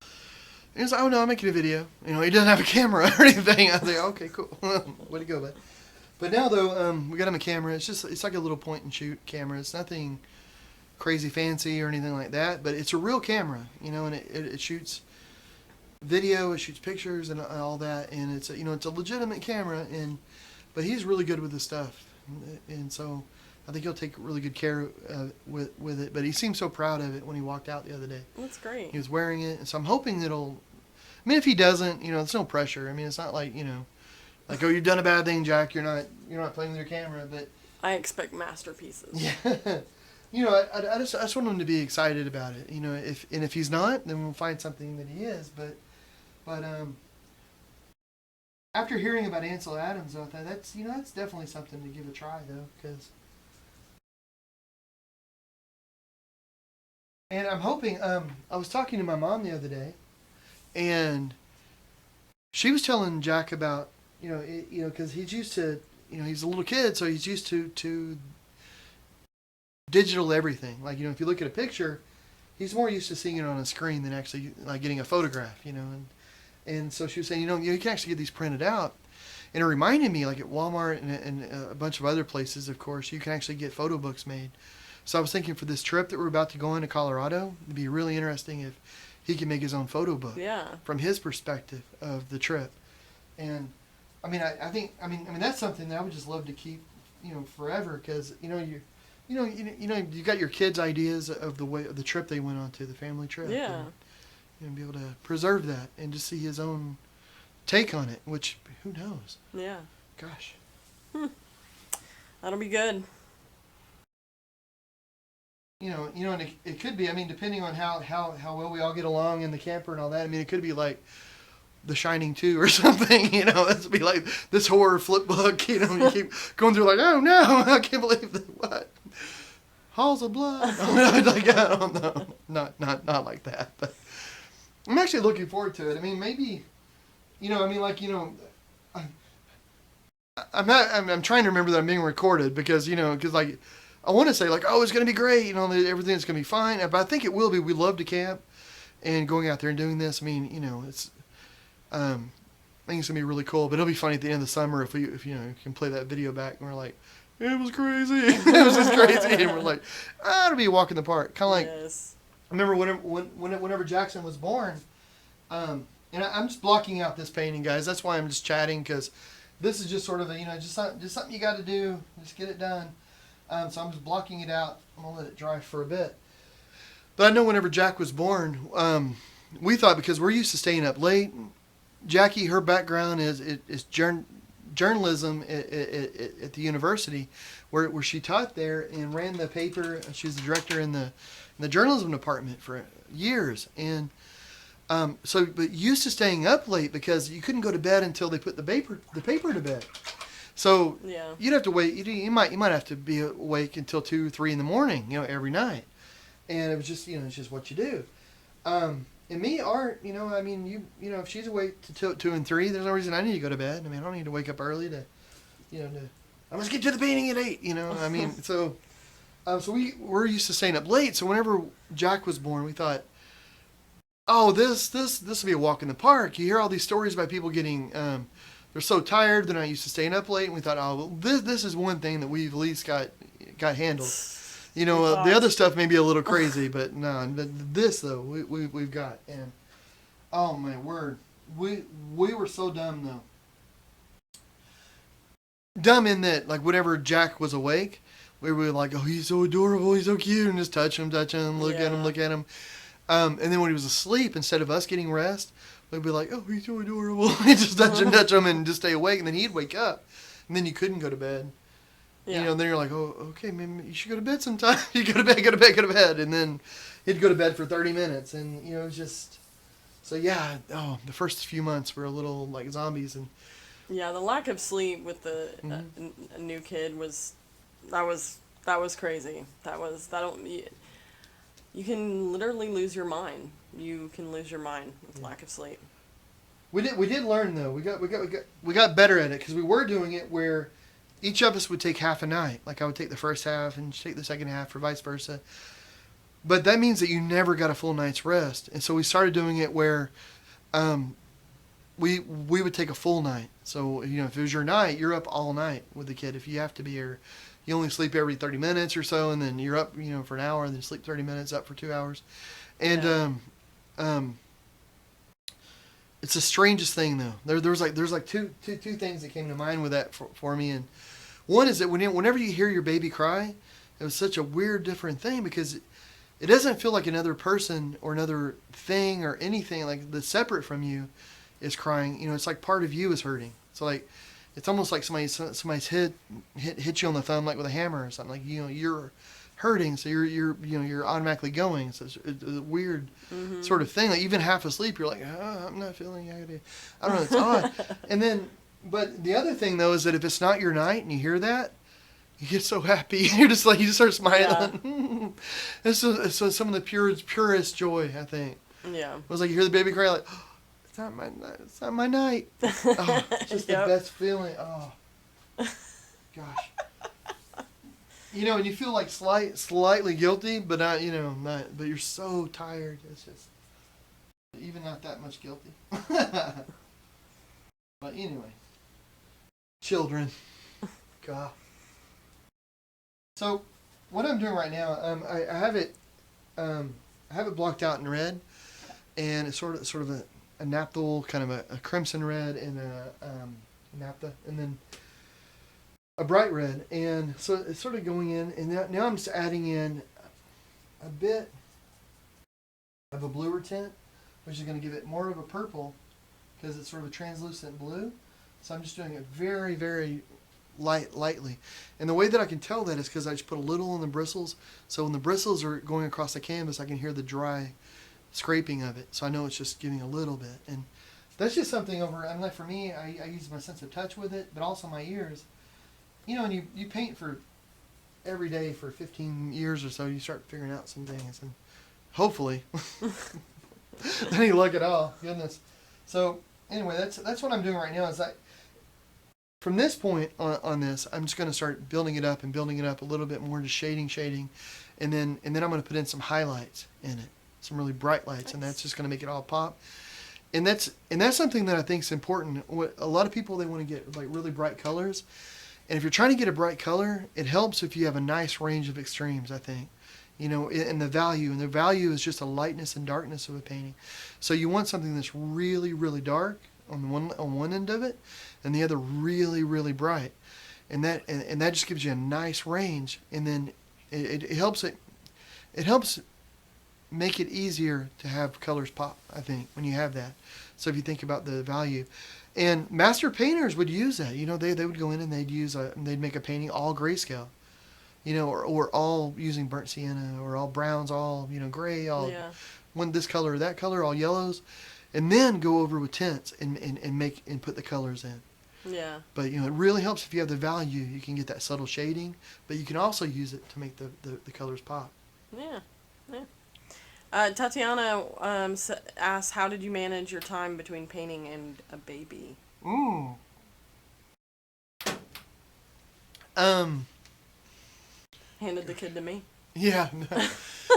Speaker 1: And he's like, "Oh no, I'm making a video." You know, he doesn't have a camera or anything. I was like, "Okay, cool." Way to go, bud. But now though, we got him a camera. It's like a little point and shoot camera. It's nothing crazy fancy or anything like that, but it's a real camera, you know, and it shoots video, it shoots pictures and all that, and it's a legitimate camera, but he's really good with the stuff, and so I think he'll take really good care with it. But he seemed so proud of it when he walked out the other day.
Speaker 2: That's great.
Speaker 1: He was wearing it, and so I'm hoping it'll. I mean, if he doesn't, you know, there's no pressure. I mean, it's not like, you know, like, "Oh, you've done a bad thing, Jack. You're not playing with your camera." But
Speaker 2: I expect masterpieces.
Speaker 1: yeah. You know, I just want him to be excited about it. You know, if he's not, then we'll find something that he is. But after hearing about Ansel Adams, I thought that's definitely something to give a try, though, because. And I'm hoping. I was talking to my mom the other day, and she was telling Jack about because he's used to, he's a little kid, so he's used to digital everything. Like, if you look at a picture, he's more used to seeing it on a screen than actually like getting a photograph, and so she was saying, you can actually get these printed out. And it reminded me, like at Walmart and a bunch of other places, of course, you can actually get photo books made. So I was thinking, for this trip that we're about to go on to Colorado, it'd be really interesting if he could make his own photo book.
Speaker 2: Yeah. From
Speaker 1: his perspective of the trip. And I mean, I think that's something that I would just love to keep, forever, because you got your kids' ideas of the trip they went on to, the family trip.
Speaker 2: Yeah.
Speaker 1: And be able to preserve that and just see his own take on it, which who knows?
Speaker 2: Yeah.
Speaker 1: Gosh.
Speaker 2: That'll be good.
Speaker 1: And it could be, depending on how well we all get along in the camper and all that. It could be like The Shining 2 or something, It's be like this horror flip book, you keep going through like, oh no, I can't believe that, what? Halls of Blood. I don't know. Not like that, but I'm actually looking forward to it. Maybe, I'm trying to remember that I'm being recorded because like, I want to say like, oh, it's going to be great, everything's going to be fine. But I think it will be. We love to camp and going out there and doing this. It's, I think it's going to be really cool, but it'll be funny at the end of the summer if you can play that video back and we're like, It was crazy. It was just crazy. And we're like, it'll be a walk in the park. Kind of like,
Speaker 2: Yes.
Speaker 1: I remember whenever Jackson was born, and I'm just blocking out this painting, guys. That's why I'm just chatting, because this is just sort of a, just something you got to do. Just get it done. So I'm just blocking it out. I'm going to let it dry for a bit. But I know whenever Jack was born, we thought, because we're used to staying up late, Jackie, her background is journalism at the university, where she taught there and ran the paper. She was the director in the journalism department for years, and but used to staying up late because you couldn't go to bed until they put the paper to bed. So
Speaker 2: Yeah.
Speaker 1: you'd have to wait. You might have to be awake until 2, 3 in the morning, every night, and it was just it's just what you do. And me, Art, I mean, if she's awake to 2 and 3, there's no reason I need to go to bed. I mean, I don't need to wake up early I must get to the painting at 8, I mean, so we're used to staying up late. So whenever Jack was born, we thought, oh, this will be a walk in the park. You hear all these stories about people getting, they're so tired, they're not used to staying up late. And we thought, oh, well, this is one thing that we've at least got handled. The other stuff may be a little crazy, but no, this though, we've got. And oh my word, we were so dumb though. Dumb in that, like, whenever Jack was awake, we were like, oh, he's so adorable, he's so cute, and just touch him, look at him. And then when he was asleep, instead of us getting rest, we'd be like, oh, he's so adorable. Just touch him, and just stay awake. And then he'd wake up, and then you couldn't go to bed.
Speaker 2: Yeah.
Speaker 1: Then you're like, oh, okay, man, you should go to bed sometime. You go to bed. And then he'd go to bed for 30 minutes. And, it was just, so yeah, the first few months were a little like zombies. And
Speaker 2: Yeah, the lack of sleep with the a new kid was crazy. You can literally lose your mind. You can lose your mind with lack of sleep.
Speaker 1: We did learn though. We got better at it, because we were doing it where each of us would take half a night. Like I would take the first half and she'd take the second half, or vice versa. But that means that you never got a full night's rest. And so we started doing it where we would take a full night. So, if it was your night, you're up all night with the kid if you have to be, or you only sleep every 30 minutes or so, and then you're up, for an hour, and then sleep 30 minutes, up for 2 hours. And it's the strangest thing though. There's like two things that came to mind with that for me. And one is that whenever you hear your baby cry, it was such a weird, different thing, because it doesn't feel like another person or another thing or anything like that's separate from you is crying. It's like part of you is hurting. So like, it's almost like somebody's hit you on the thumb, like with a hammer or something. Like, you're hurting, so you're automatically going. So it's a weird sort of thing. Like, even half asleep, you're like, I'm not feeling it. I don't know. It's odd. And then, but the other thing though is that if it's not your night and you hear that, you get so happy. You just start smiling. Yeah. It's some of the purest joy, I think.
Speaker 2: Yeah.
Speaker 1: It was like you hear the baby cry, like, it's not my night. Oh, it's just the best feeling. Oh, gosh. And you feel like slightly guilty, but not, but you're so tired. It's just even not that much guilty. But anyway, children. God. So what I'm doing right now, I have it blocked out in red, and it's sort of a naphthol, kind of a crimson red, and a naphtha, and then a bright red. And so it's sort of going in, and now I'm just adding in a bit of a bluer tint, which is going to give it more of a purple, because it's sort of a translucent blue. So I'm just doing it very, very lightly. And the way that I can tell that is because I just put a little on the bristles. So when the bristles are going across the canvas, I can hear the dry scraping of it. So I know it's just giving a little bit. And that's just something like for me, I use my sense of touch with it, but also my ears. And you paint for every day for 15 years or so, you start figuring out some things. And hopefully, any luck at all. Goodness. So anyway, that's what I'm doing right now. Is from this point on this, I'm just going to start building it up a little bit more, just shading, and then I'm going to put in some highlights in it, some really bright lights, nice. And that's just going to make it all pop. And that's something that I think is important. What a lot of people, they want to get like really bright colors, And if you're trying to get a bright color, it helps if you have a nice range of extremes, I think. And the value is just a lightness and darkness of a painting. So you want something that's really, really dark on one end of it, and the other really, really bright. And that just gives you a nice range, and then it helps make it easier to have colors pop, I think, when you have that. So if you think about the value. And master painters would use that. They would go in and they'd make a painting all grayscale. Or all using burnt sienna, or all browns, all, gray, all this color or that color, all yellows, and then go over with tints and put the colors in.
Speaker 2: Yeah.
Speaker 1: But it really helps if you have the value. You can get that subtle shading, but you can also use it to make the colors pop.
Speaker 2: Yeah. Tatiana asks, how did you manage your time between painting and a baby? Handed the kid to me.
Speaker 1: Yeah.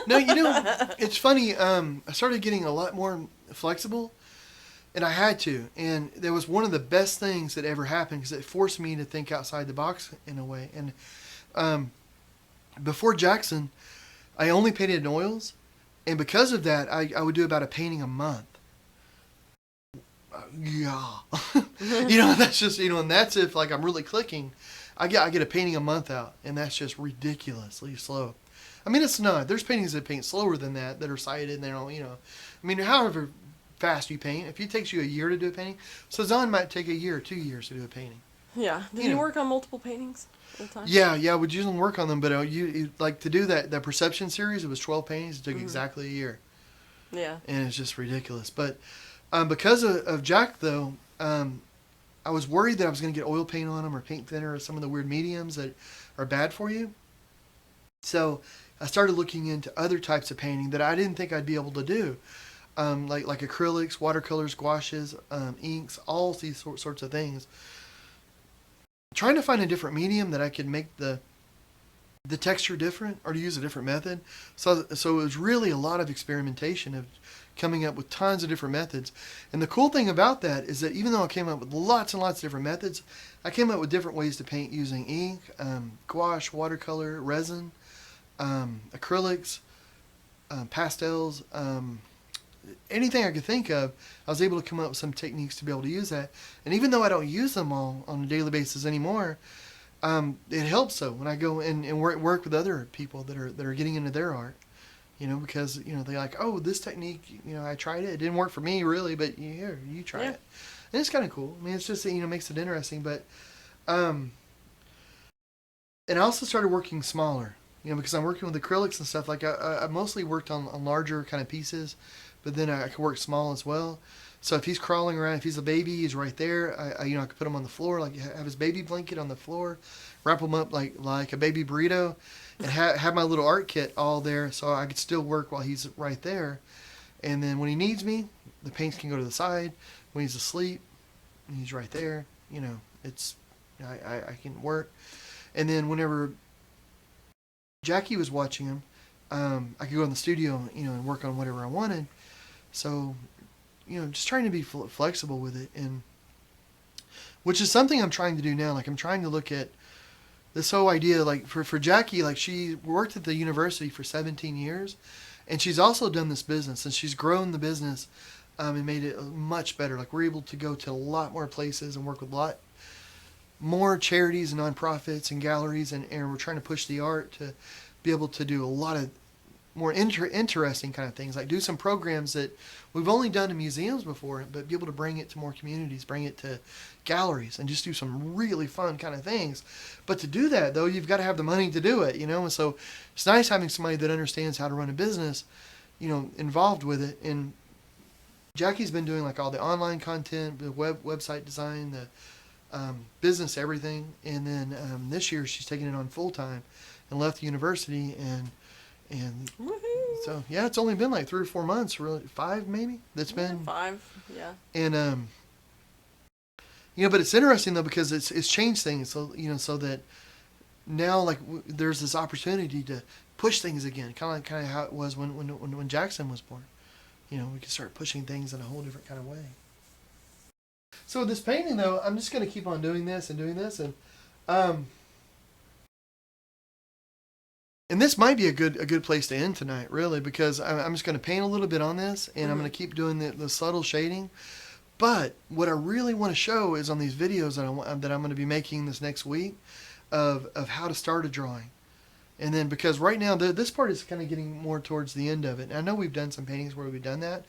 Speaker 1: No, it's funny. I started getting a lot more flexible, and I had to. And that was one of the best things that ever happened, because it forced me to think outside the box in a way. And before Jackson, I only painted in oils. And because of that, I would do about a painting a month. Yeah. That's just, and that's if, like, I'm really clicking. I get a painting a month out, and that's just ridiculously slow. I mean, it's not. There's paintings that paint slower than that are sighted, and they're all, however fast you paint. If it takes you a year to do a painting, Cezanne might take a year or 2 years to do a painting.
Speaker 2: Yeah. Did you work on multiple paintings at the time?
Speaker 1: Yeah, we'd usually work on them, but you like to do that Perception series, it was 12 paintings. It took exactly a year.
Speaker 2: Yeah.
Speaker 1: And it's just ridiculous. But because of Jack, though, I was worried that I was going to get oil paint on them, or paint thinner, or some of the weird mediums that are bad for you. So I started looking into other types of painting that I didn't think I'd be able to do, like acrylics, watercolors, gouaches, inks, all these sorts of things. Trying to find a different medium that I could make the texture different, or to use a different method. So it was really a lot of experimentation of coming up with tons of different methods. And the cool thing about that is that even though I came up with lots and lots of different methods, I came up with different ways to paint using ink, gouache, watercolor, resin, acrylics, pastels, anything I could think of. I was able to come up with some techniques to be able to use that. And even though I don't use them all on a daily basis anymore, it helps though when I go and work with other people that are getting into their art. Because they're like, oh, this technique, I tried it. It didn't work for me really, but here, you try it. And it's kind of cool. I mean, it's just makes it interesting. But and I also started working smaller. Because I'm working with acrylics and stuff. Like I mostly worked on larger kind of pieces, but then I could work small as well. So if he's crawling around, if he's a baby, he's right there. I could put him on the floor, like have his baby blanket on the floor, wrap him up like a baby burrito, and have my little art kit all there, so I could still work while he's right there. And then when he needs me, the paints can go to the side. When he's asleep, he's right there. It's I can work. And then whenever Jackie was watching him, I could go in the studio, and work on whatever I wanted. So, just trying to be flexible with it, and which is something I'm trying to do now. Like I'm trying to look at this whole idea, like for Jackie, like she worked at the university for 17 years, and she's also done this business, and she's grown the business, and made it much better. Like we're able to go to a lot more places and work with a lot more charities and nonprofits and galleries, and we're trying to push the art to be able to do a lot of more interesting kind of things, like do some programs that we've only done in museums before, but be able to bring it to more communities, bring it to galleries, and just do some really fun kind of things. But to do that, though, you've got to have the money to do it, and so it's nice having somebody that understands how to run a business, involved with it. And Jackie's been doing like all the online content, the website design, the business, everything. And then this year she's taking it on full time and left the university, and so yeah, it's only been like 3 or 4 months, really 5 maybe. That's been
Speaker 2: 5, yeah.
Speaker 1: And but it's interesting though, because it's changed things. So so that now like there's this opportunity to push things again, kind of how it was when Jackson was born. We can start pushing things in a whole different kind of way. So with this painting though, I'm just going to keep on doing this, and And this might be a good place to end tonight, really, because I'm just going to paint a little bit on this, and I'm going to keep doing the subtle shading. But what I really want to show is on these videos that I'm going to be making this next week of how to start a drawing. And then, because right now this part is kind of getting more towards the end of it. And I know we've done some paintings where we've done that,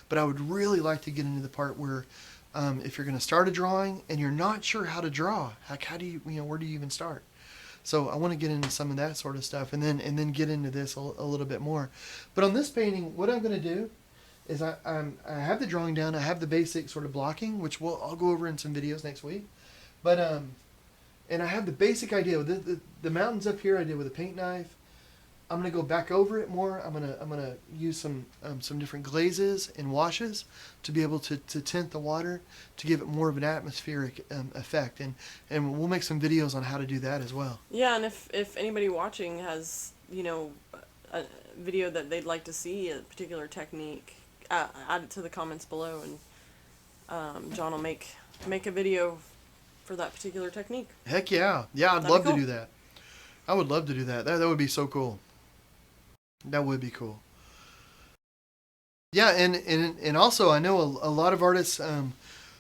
Speaker 1: but I would really like to get into the part where if you're going to start a drawing and you're not sure how to draw, like how do you where do you even start? So I want to get into some of that sort of stuff, and then get into this a little bit more. But on this painting, what I'm going to do is I have the drawing down. I have the basic sort of blocking, which I'll go over in some videos next week. But and I have the basic idea. The mountains up here I did with a paint knife. I'm going to go back over it more. I'm gonna use some different glazes and washes to be able to tint the water to give it more of an atmospheric effect, and we'll make some videos on how to do that as well.
Speaker 2: Yeah, and if anybody watching has a video that they'd like to see a particular technique, add it to the comments below, and John will make a video for that particular technique.
Speaker 1: Heck yeah, I'd love to do that. I would love to do that. That would be so cool. That would be cool. Yeah, and also I know a lot of artists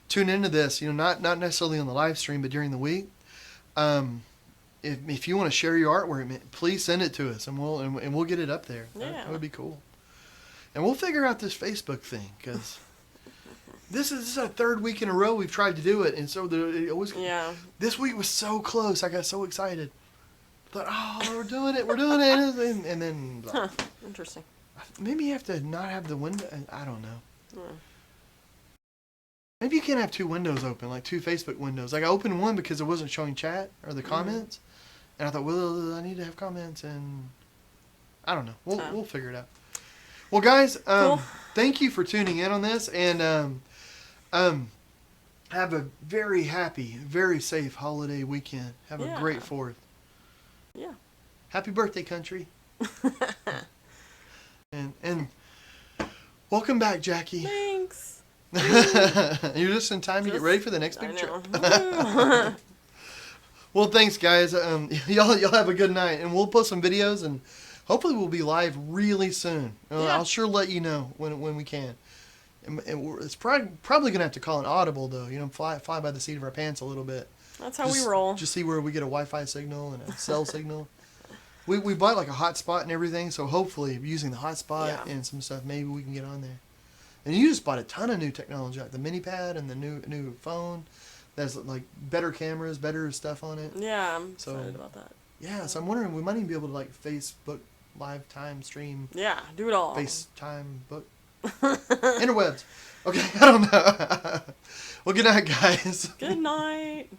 Speaker 1: tune into this, not necessarily on the live stream, but during the week. If you want to share your artwork, please send it to us, and we'll get it up there.
Speaker 2: Yeah.
Speaker 1: That would be cool. And we'll figure out this Facebook thing, because this is our third week in a row we've tried to do it, and so this week was so close. I got so excited. Thought, oh, we're doing it, and then
Speaker 2: Interesting.
Speaker 1: Maybe you have to not have the window. I don't know. Maybe you can't have two windows open, like two Facebook windows. Like I opened one because it wasn't showing chat or the comments, and I thought, well, I need to have comments, and I don't know. We'll figure it out. Well, guys,
Speaker 2: Cool.
Speaker 1: Thank you for tuning in on this, and have a very happy, very safe holiday weekend. Have a great 4th.
Speaker 2: Yeah.
Speaker 1: Happy birthday, country. and welcome back, Jackie.
Speaker 2: Thanks.
Speaker 1: You're just in time to get ready for the next big trip. Well, thanks, guys. Y'all have a good night, and we'll post some videos, and hopefully we'll be live really soon. I'll sure let you know when we can. And it's probably gonna have to call an audible though. Fly by the seat of our pants a little bit.
Speaker 2: That's how we roll.
Speaker 1: Just see where we get a Wi-Fi signal and a cell signal. We bought like a hotspot and everything, so hopefully using the hotspot and some stuff, maybe we can get on there. And you just bought a ton of new technology, like the mini pad and the new phone. There's like better cameras, better stuff on it.
Speaker 2: Yeah, I'm excited about that.
Speaker 1: Yeah, so I'm wondering, we might even be able to like Facebook live time stream.
Speaker 2: Yeah, do it all.
Speaker 1: FaceTime book. Interwebs. Okay, I don't know. Well, good night, guys.
Speaker 2: Good night.